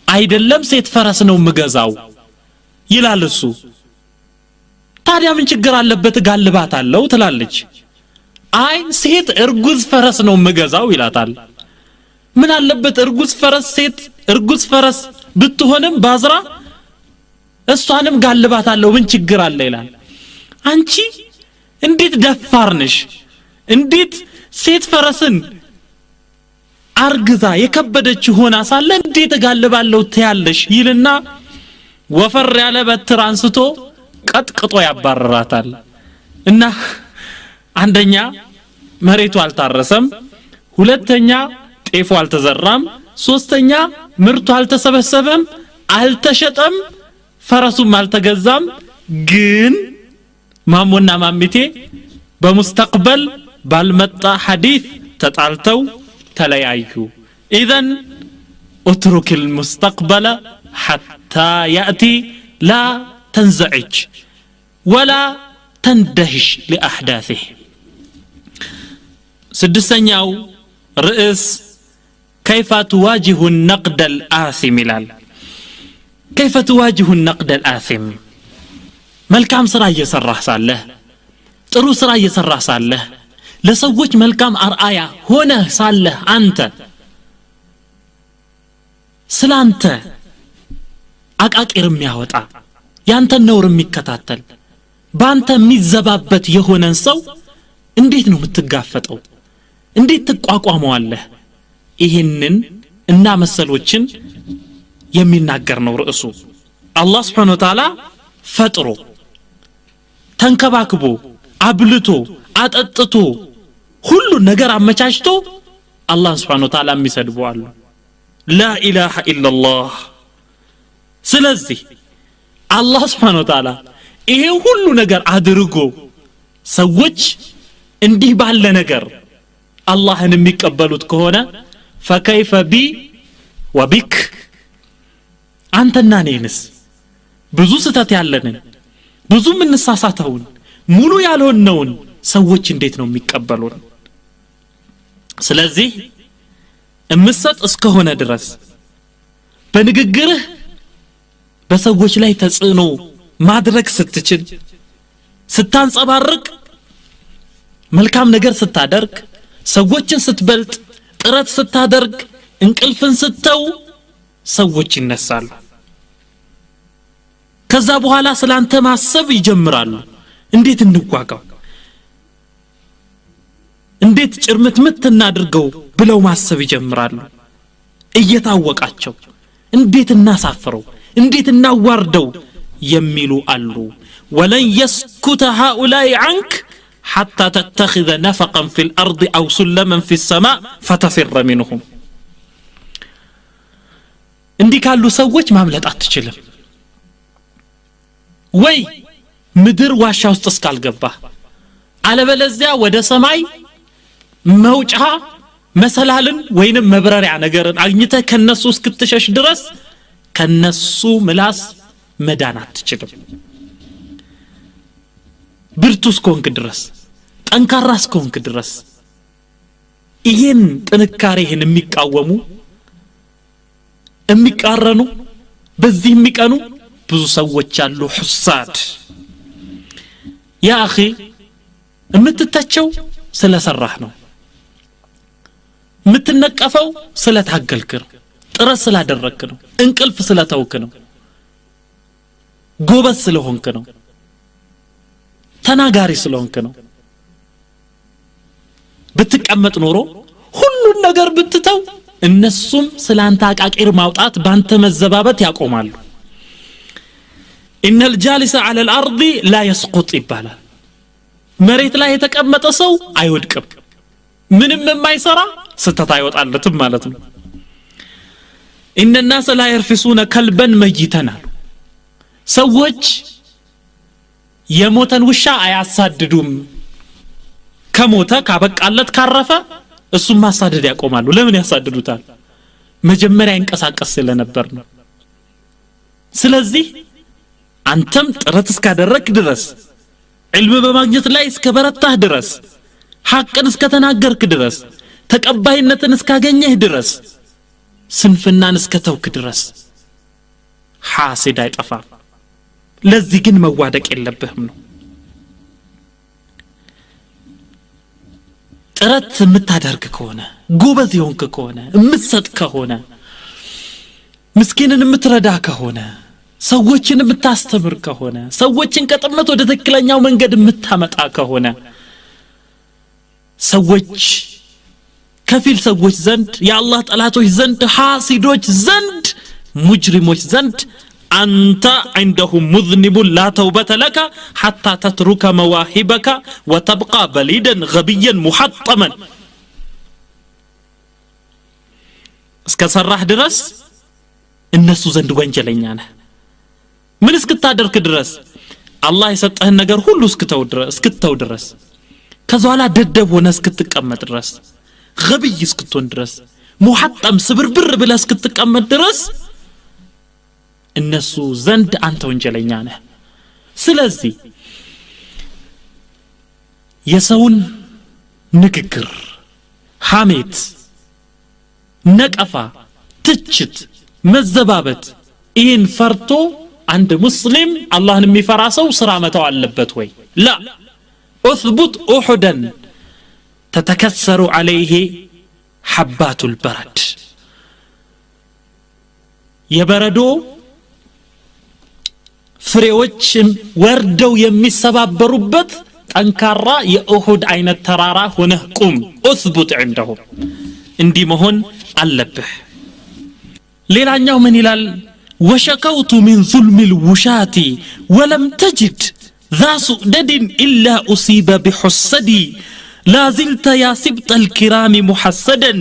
አይደለም ሴት ፈረስ ነው መገዛው ይላል እሱ ታዲያ ምን ችግር አለበት ጋልባታለሁ ትላለች አይ ሴት እርጉዝ ፈረስ ነው መገዛው ይላታል ምን አለበት እርጉዝ ፈረስ ሴት እርጉዝ ፈረስ ብትሆንም ባዝራ እሷንም ጋልባታለሁ ምን ችግር አለ ይላል አንቺ እንዴት ደፋር ነሽ እንዴት ሴት ፈረስን አርግዛ የከበደች ሆና ሳለ እንዴት ጋልባለሁ ትያለሽ ይልና ወፈር ያለ በትር አንስቶ ቀጥቅጦ ያባረራታል እና አንደኛ መሬቱ አልታረሰም ሁለተኛ ጤፉ አልተዘራም ሶስተኛ ምርቱ አልተሰበሰበም አልተሸጠም ፈረሱም አልተገዛም ግን ማሞና ማሚቴ በሙስተቅበል ባልመጣ ሐዲስ ተጣልተው ተለያዩ ኢዘን اترك المستقبل حتى يأتي لا تنزعج ولا تندهش لأحداثه سدسنياو رئيس كيف تواجه النقد الآثم لال كيف تواجه النقد الآثم ملكام سرا يسرح صالح ጥሩ ስራ እየሰራ ሳለህ ለሰዎች መልካም አርአያ ሆነ ሳለህ አንተ ስላንተ አቃቂር የሚያወጣ ያንተ ነውር የሚከታተል ባንተ የሚዘባበት የሆነን ሰው እንዴት ነው የምትጋፈጠው እንዴት ትቋቋመዋለህ ይሄንን እና መሰሎችን የሚናገር ነው ርዕሱ አላህ Subhanahu Wa Ta'ala ፈጥሮ ተንከባክቦ አብልቶ አጠጥቶ ሁሉ ነገር አመቻችቶ አላህ Subhanahu Wa Ta'ala የሚሰድበዋል ላ ኢላሃ ኢላላህ ስለዚህ አላህ Subhanahu Wa Ta'ala ይሄ ሁሉ ነገር አድርጎ ሰዎች እንዲህ ባለ ነገር አላህን የሚቀበሉት ከሆነ فكيف بي وبك አንተና ነኝስ ብዙ ስተት ያለንን ብዙ ምንሳሳተውን ሙሉ ያልሆነውን ሰዎች እንዴት ነው የሚቀበሉን ስለዚህ እምሰጥ እስከሆነ ድረስ በንግግርህ በሰዎች ላይ ተጽዕኖ ማድረግ ስትችል ስታንጸባርቅ መልካም ነገር ስታደርግ ሰዎችን ስትበልጥ ጥረት ስታደርግ እንቅልፍን ስተው ሰዎች ይነሳሉ ከዛ በኋላ ስላንተ ማሰብ ይጀምራሉ እንዴት እንዋጋው እንዴት ጭርምትምት እናድርገው ብለው ማሰብ ይጀምራሉ እየታወቃቸው እንዴት እናሳፍረው እንዴት እናዋርደው የሚሉ አሉ ولن يسكت هؤلاء عنك حتى تتخذ نفقا في الأرض أو سلما في السماء فتفر منهم እንዲህ ካሉ ሰዎች ማምለጥ አትችልም ወይ ምድር ዋሻ ውስጥ እስካልገባ አለበለዚያ ወደ ሰማይ መውጫ መሰላልን ወይንም መብረሪያ ነገርን አግኝተ ከነሱ እስክትሸሽ ድረስ ከነሱ ምላስ መዳን አትችልም ብርቱ እስከሆንክ ድረስ ጠንካራ እስከሆንክ ድረስ ይሄን ጥንካሬህን የሚቃወሙ የሚቃረኑ በዚህ የሚቀኑ ብዙ ሰዎች አሉ ሁሳድ ያ اخي እምትተቸው ስለሰራህ ነው ምትነቀፈው ስለታገልክ ነው ጥረት ስላደረክ ነው እንቅልፍ ስለተውክ ነው ጎበዝ ስለሆንክ ነው ተናጋሪ ስለሆንክ ነው ብትቀመጥ ኖሮ ሁሉ ነገር ብትተው እነሱም ስላንተ አቃቂር ማውጣት ባንተ መዘባበት ያቆማሉ ان الجالس على الارض لا يسقط ይባላል መሬት ላይ የተቀመጠ ሰው አይወድቅም ምንም የማይሰራ ስተት አይወጣለትም ማለት ነው ان الناس لا يرفسون كلبا ميتا ሰዎች የሞተን ውሻ አያሳድዱም ከሞተ ካበቃለት ካረፈ እሱም ማሳደድ ያቆማሉ ለምን ያሳድዱታል መጀመሪያ እንቀሳቀስ ስለነበር ነው ስለዚህ አንተም ጥረት እስካደረክ ድረስ علم በማግኘት ላይ እስከበረታህ ድረስ ሐቅን እስከተናገርክ ድረስ ተቀባይነትን እስካገኘህ ድረስ ስንፍናን እስከተውክ ድረስ ሐሲድ አይጠፋም ለዚህ ግን መዋደቅ የለብህም ነው ጥረት የምታደርግ ከሆነ ጎበዝ የሆንክ ከሆነ የምትሰጥ ከሆነ ምስኪንን የምትረዳ ከሆነ ሰዎችን የምታስተምር ከሆነ ሰዎችን ከጥመት ወደ ትክክለኛው መንገድ የምታመጣ ከሆነ ሰዎች ከፊል ሰዎች ዘንድ የአላህ ጠላቶች ዘንድ ሐሲዶች ዘንድ ሙጅሪሞች ዘንድ أنت عندهم مذنب لا توبة لك حتى تترك مواهبك وتبقى بليدا غبيا محطما እስከሰራህ ድረስ እነሱ ዘንድ ወንጀለኛ ነህ ምን እስክታደርክ ድረስ አላህ የሰጠህን ነገር ሁሉ እስክተው ድረስ ከዛላ ደደብ ሆነ እስክትቀመጥ ድረስ ገብይ እስክትሆን ድረስ ሙሐጠም ስብርብር ብለህ እስክትቀመጥ ድረስ እነሱ ዘንድ አንተ ወንጀለኛ ነህ ስለዚህ የሰውን ንግግር ሐሜት ነቀፋ ትችት መዘባበት ይህን ፈርቶ አንድ ሙስሊም አላህን የሚፈራ ሰው ስራ መተው አለበት ወይ لا اثبت احدا تتكسر عليه حبات البرد የበረዶ ፍሬዎች ወርደው የሚሰባበሩበት ጠንካራ የኡሁድ አይነት ተራራ ሆነ ቁም اثبت عندهم እንዲህ መሆን አለብህ ሌላኛው ምን ይላል وشكوت من ظلم الوشاة ولم تجد ذا سؤدد إلا أصيب بحسدي لا زلت يا سبط الكرام محسدا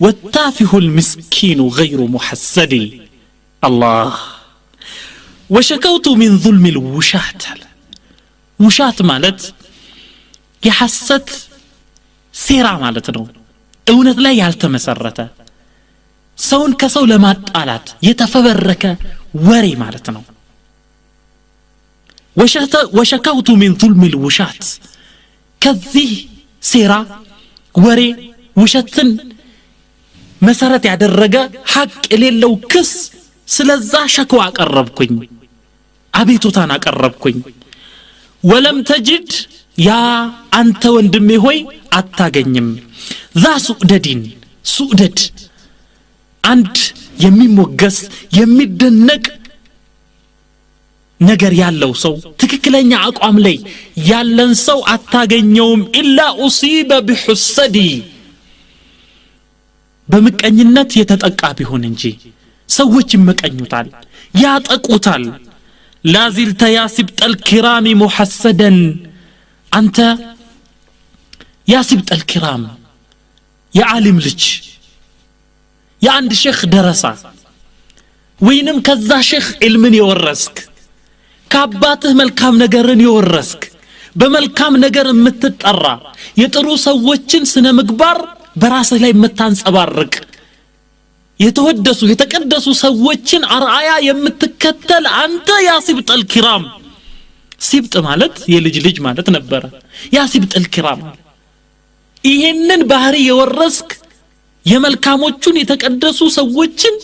والتافه المسكين غير محسدي الله وشكوت من ظلم الوشاة وشاة مالت يحسد سيرا مالتنو እውነት ላይ ያልተመሰረተ ሰውን ከሰው ለማጣላት የተፈበረከ ወሬ ማለት ነው وشكوت من ظلم الوشات ከዚህ ሴራ ወሬ ውሸትን መሰረት ያደረገ ሐቅ የሌለው ክስ ስለዛ ሸክዋ አቀረብኩኝ አቤቱታን አቀረብኩኝ ወለም ተጅድ ያ አንተ ወንድሜ ሆይ አታገኝም ذا سؤدد አንድ የሚሞገስ የሚደነቅ ነገር ያለው ሰው ትክክለኛ አቋም ላይ ያለን ሰው አታገኘውም ኢላ ኡሲበ ቢሁሰዲ በመቀኝነት የተጠቃ ቢሆን እንጂ ሰዎች ይመቀኙታል ያጠቁታል ላዚልተ ያሲብጠል ኪራሚ ሙሐሰደን አንተ ያሲብጠል ኪራም የዓሊም ልጅ የአንድ ሼኽ ደረሳ ወይንም ከዛ ሼኽ ዒልምን የወረስክ ከአባትህ መልካም ነገርን የወረስክ በመልካም ነገር የምትጠራ የጥሩ ሰዎችን ስነ ምግባር በራስህ ላይ የምታንጸባርቅ የተወደሱ የተቀደሱ ሰዎችን አርአያ የምትከተል አንተ ያ ሲብጠል ኪራም ሲብጥ ማለት የልጅ ልጅ ማለት ነበር ያ ሲብጠል ኪራም ይሄንን ባህሪ የወረስክ የመልካሞቹን የተቀደሱ ሰዎችን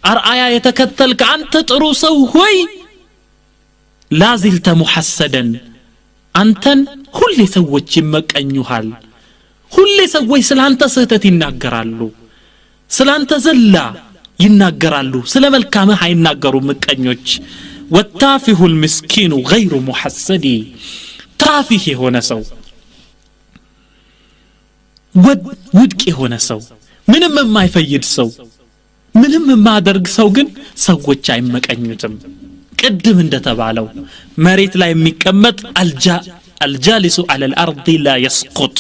አርአያ የተከተልክ አንተ ጥሩ ሰው ሆይ ላዚልተ ሙሐሰደን አንተን ሁሌ ሰዎች ይመቀኙሃል ሁሌ ሰዎች ስላንተ ስህተት ይናገራሉ ስላንተ ዘላ ይናገራሉ ስለ መልካምህ አይናገሩ ምቀኞች والتافه المسكين غير محسد ታፊህ የሆነ ሰው ውድቅ የሆነ ሰው ምንም የማይፈይድ ሰው ምንም የማያደርግ ሰው ግን ሰዎች አይመቀኙትም ቅድም እንደተባለው መሬት ላይ የሚቀመጥ الجالس على الارض لا يسقط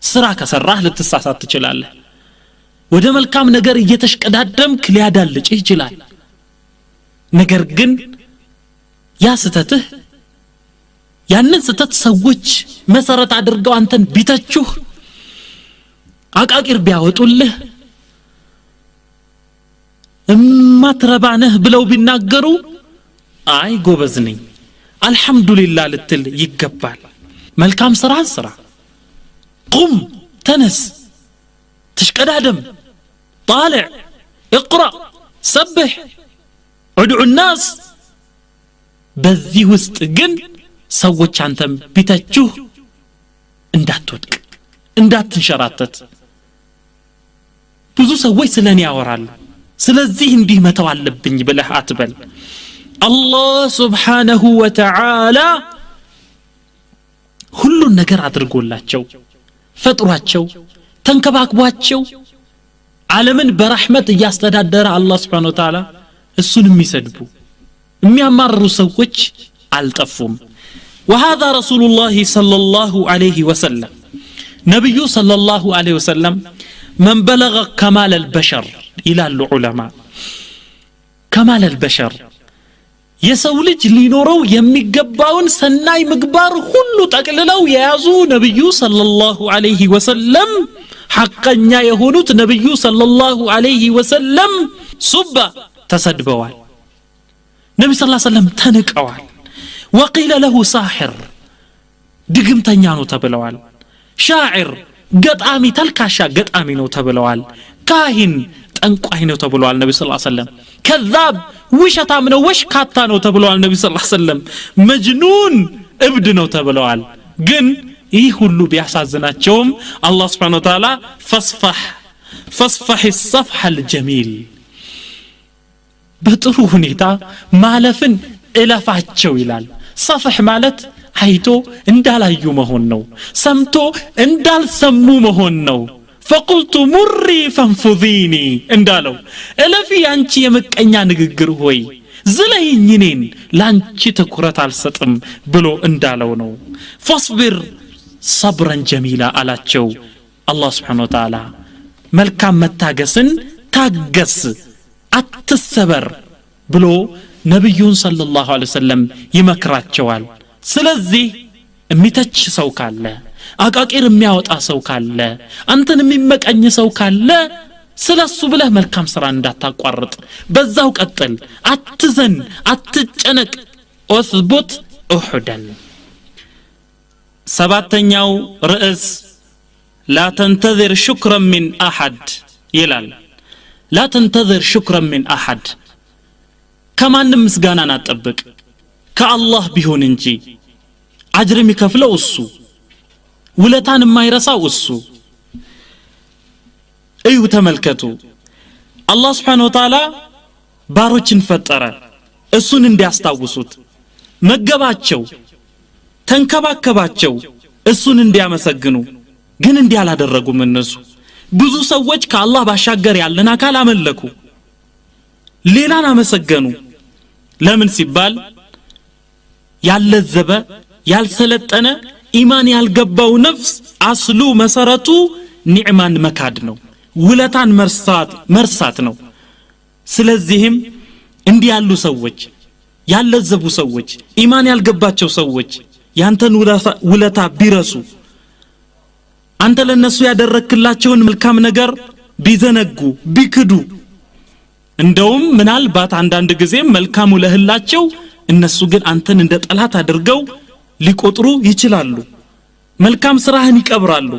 ስራ ከሰራህ ልትሳሳት ትችላለህ ወደ መልካም ነገር እየተሽቀዳደምክ ሊያዳልጭ ይችላል ነገር ግን ያ ስተትህ ያንን ስተት ሰዎች መሰረት አድርገው አንተን ቢተቹህ አቃቂር ቢያወጡልህ እማትረባነህ ብለው ቢናገሩ አይ ጎበዝ ነኝ አልহামዱሊላህ ልትል ይገባል መልካም ስራን ስራ ቁም ተነስ تشقدادم طالع اقرأ سبح ادعو الناس በዚህ ውስጥ ግን ሰዎች አንተም ቢተቹህ እንዳትወድቅ እንዳትንሸራተት ብዙ ሰዎች ስለኔ ያወራሉ ስለዚህ እንዲህ መተው አለብኝ ብለህ አትበል አላህ Subhanahu Wa Ta'ala ሁሉን ነገር አድርጎላቸው ፈጥሯቸው ተንከባክቧቸው ዓለምን በረህመት ያስተዳደረ አላህ Subhanahu Wa Ta'ala እሱን የሚሰድቡ የሚያማርሩ ሰዎች አልጠፉም وهذا رسول الله صلى الله عليه وسلم نبي صلى الله عليه وسلم من بلغ كمال البشر إلى العلماء كمال البشر የሰው ልጅ ሊኖረው የሚገባውን ሰናይ ምግባር ሁሉ ጠቅልለው የያዙ ነብዩ ሰለላሁ ዐለይሂ ወሰለም ሐቀኛ የሆኑት ነብዩ ሰለላሁ ዐለይሂ ወሰለም ሱባ ተሰድበዋል ነብዩ ሰለላሁ ዐለይሂ ወሰለም ተንቀዋል وقيل له ساحر ድግምተኛ ነው ተብለዋል ሻዒር ገጣሚ ተልካሻ ገጣሚ ነው ተብለዋል ካሂን ጠንቋይ ነው ተብለዋል ነብዩ ሰለላሁ ዐለይሂ ወሰለም كذاب ውሸታም ነው ወሽካታ ነው ተብለዋል ነብዩ ሰለላሁ ዐለይሂ ወሰለም መጅኑን እብድ ነው ተብለዋል ግን ይህ ሁሉ ቢያሳዝናቸውም አላህ Subhanahu Wa Ta'ala فاصفح الصفح الجميل በጥሩ ሁኔታ ማለፍን እለፋቸው ይላል صفح ማለት አይቶ እንዳላዩ መሆን ነው ሰምቶ እንዳልሰሙ መሆን ነው فقلت مري فانفذيني እንዳለው እለፊ አንቺ የመቀኛ ንግግር ሆይ ዝለይኝ እኔን ላንቺ ትኩረት አልሰጥም ብሎ እንዳለው ነው فاصبر صبرا جميلا አላቸው አላህ Subhanahu Wa Ta'ala መልካም መታገስን ታገስ አትሰበር ብሎ ነብዩን ሰለላሁ ዐለይሂ ወሰለም ይመክራቸዋል ስለዚህ የሚተች ሰው ካለ አቃቂር የሚያወጣ ሰው ካለ አንተን የሚመቀኝ ሰው ካለ ስለሱ ብለህ መልካም ስራ እንዳታቋርጥ በዛው ቀጥል አትዘን አትጨነቅ اثبت احدا ሰባተኛው ርዕስ لا تنتظر شكرا من احد ይላል لا تنتظر شكرا من احد ከማንም ምስጋናን አትጠብቅ ከአላህ ቢሆን እንጂ አጅር የሚከፍለው እሱ ውለታን የማይረሳው እሱ እዩ ተመልከቱ አላህ Subhanahu Wa Ta'ala ባሮችን ፈጠረ እሱን እንዲያስታውሱት መገባቸው ተንከባከባቸው እሱን እንዲያመሰግኑ ግን እንዲያላደረጉም እነሱ ብዙ ሰዎች ከአላህ ባሻገር ያለን አካል አመለኩ ሌላን አመሰገኑ ለምን ሲባል ያለዘበ ያልሰለጠነ ኢማን ያልገባው ነፍስ አስሉ መሰረቱ ኒዕማን መካድ ነው ውለታን መርሳት ነው ስለዚህም እንዲህ ያሉ ሰዎች ያለዘቡ ሰዎች ኢማን ያልገባቸው ሰዎች ያንተን ውለታ ቢረሱ አንተ ለነሱ ያደረክላቸውን መልካም ነገር ቢዘነጉ ቢክዱ እንደውም ምናልባት አንዳንድ ጊዜ መልካም ለህላቸው እነሱ ግን አንተን እንደ ጠላት አድርገው ሊቆጥሩ ይችላሉ መልካም ስራህን ይቀብራሉ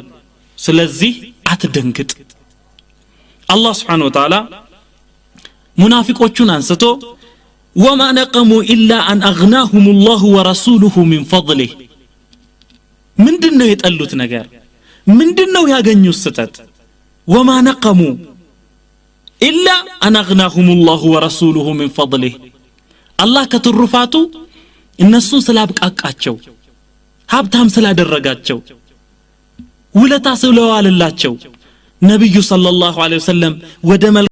ስለዚህ አትደንግጥ አላህ Subhanahu Wa Ta'ala ሙናፊቆቹን አንስቶ وما نقموا الا ان اغناهم الله ورسوله من فضله ምንድነው የጠሉት ነገር ምንድነው ያገኙት ስተት وما نقموا الا ان اغناهم الله ورسوله من فضله الله ከትሩፋቱ እነሱን ስላብቃቃቸው ሀብታም ስላደረጋቸው ውለታ ስለዋለላቸው ነብዩ ሰለላሁ ዐለይሂ ወሰለም ወደ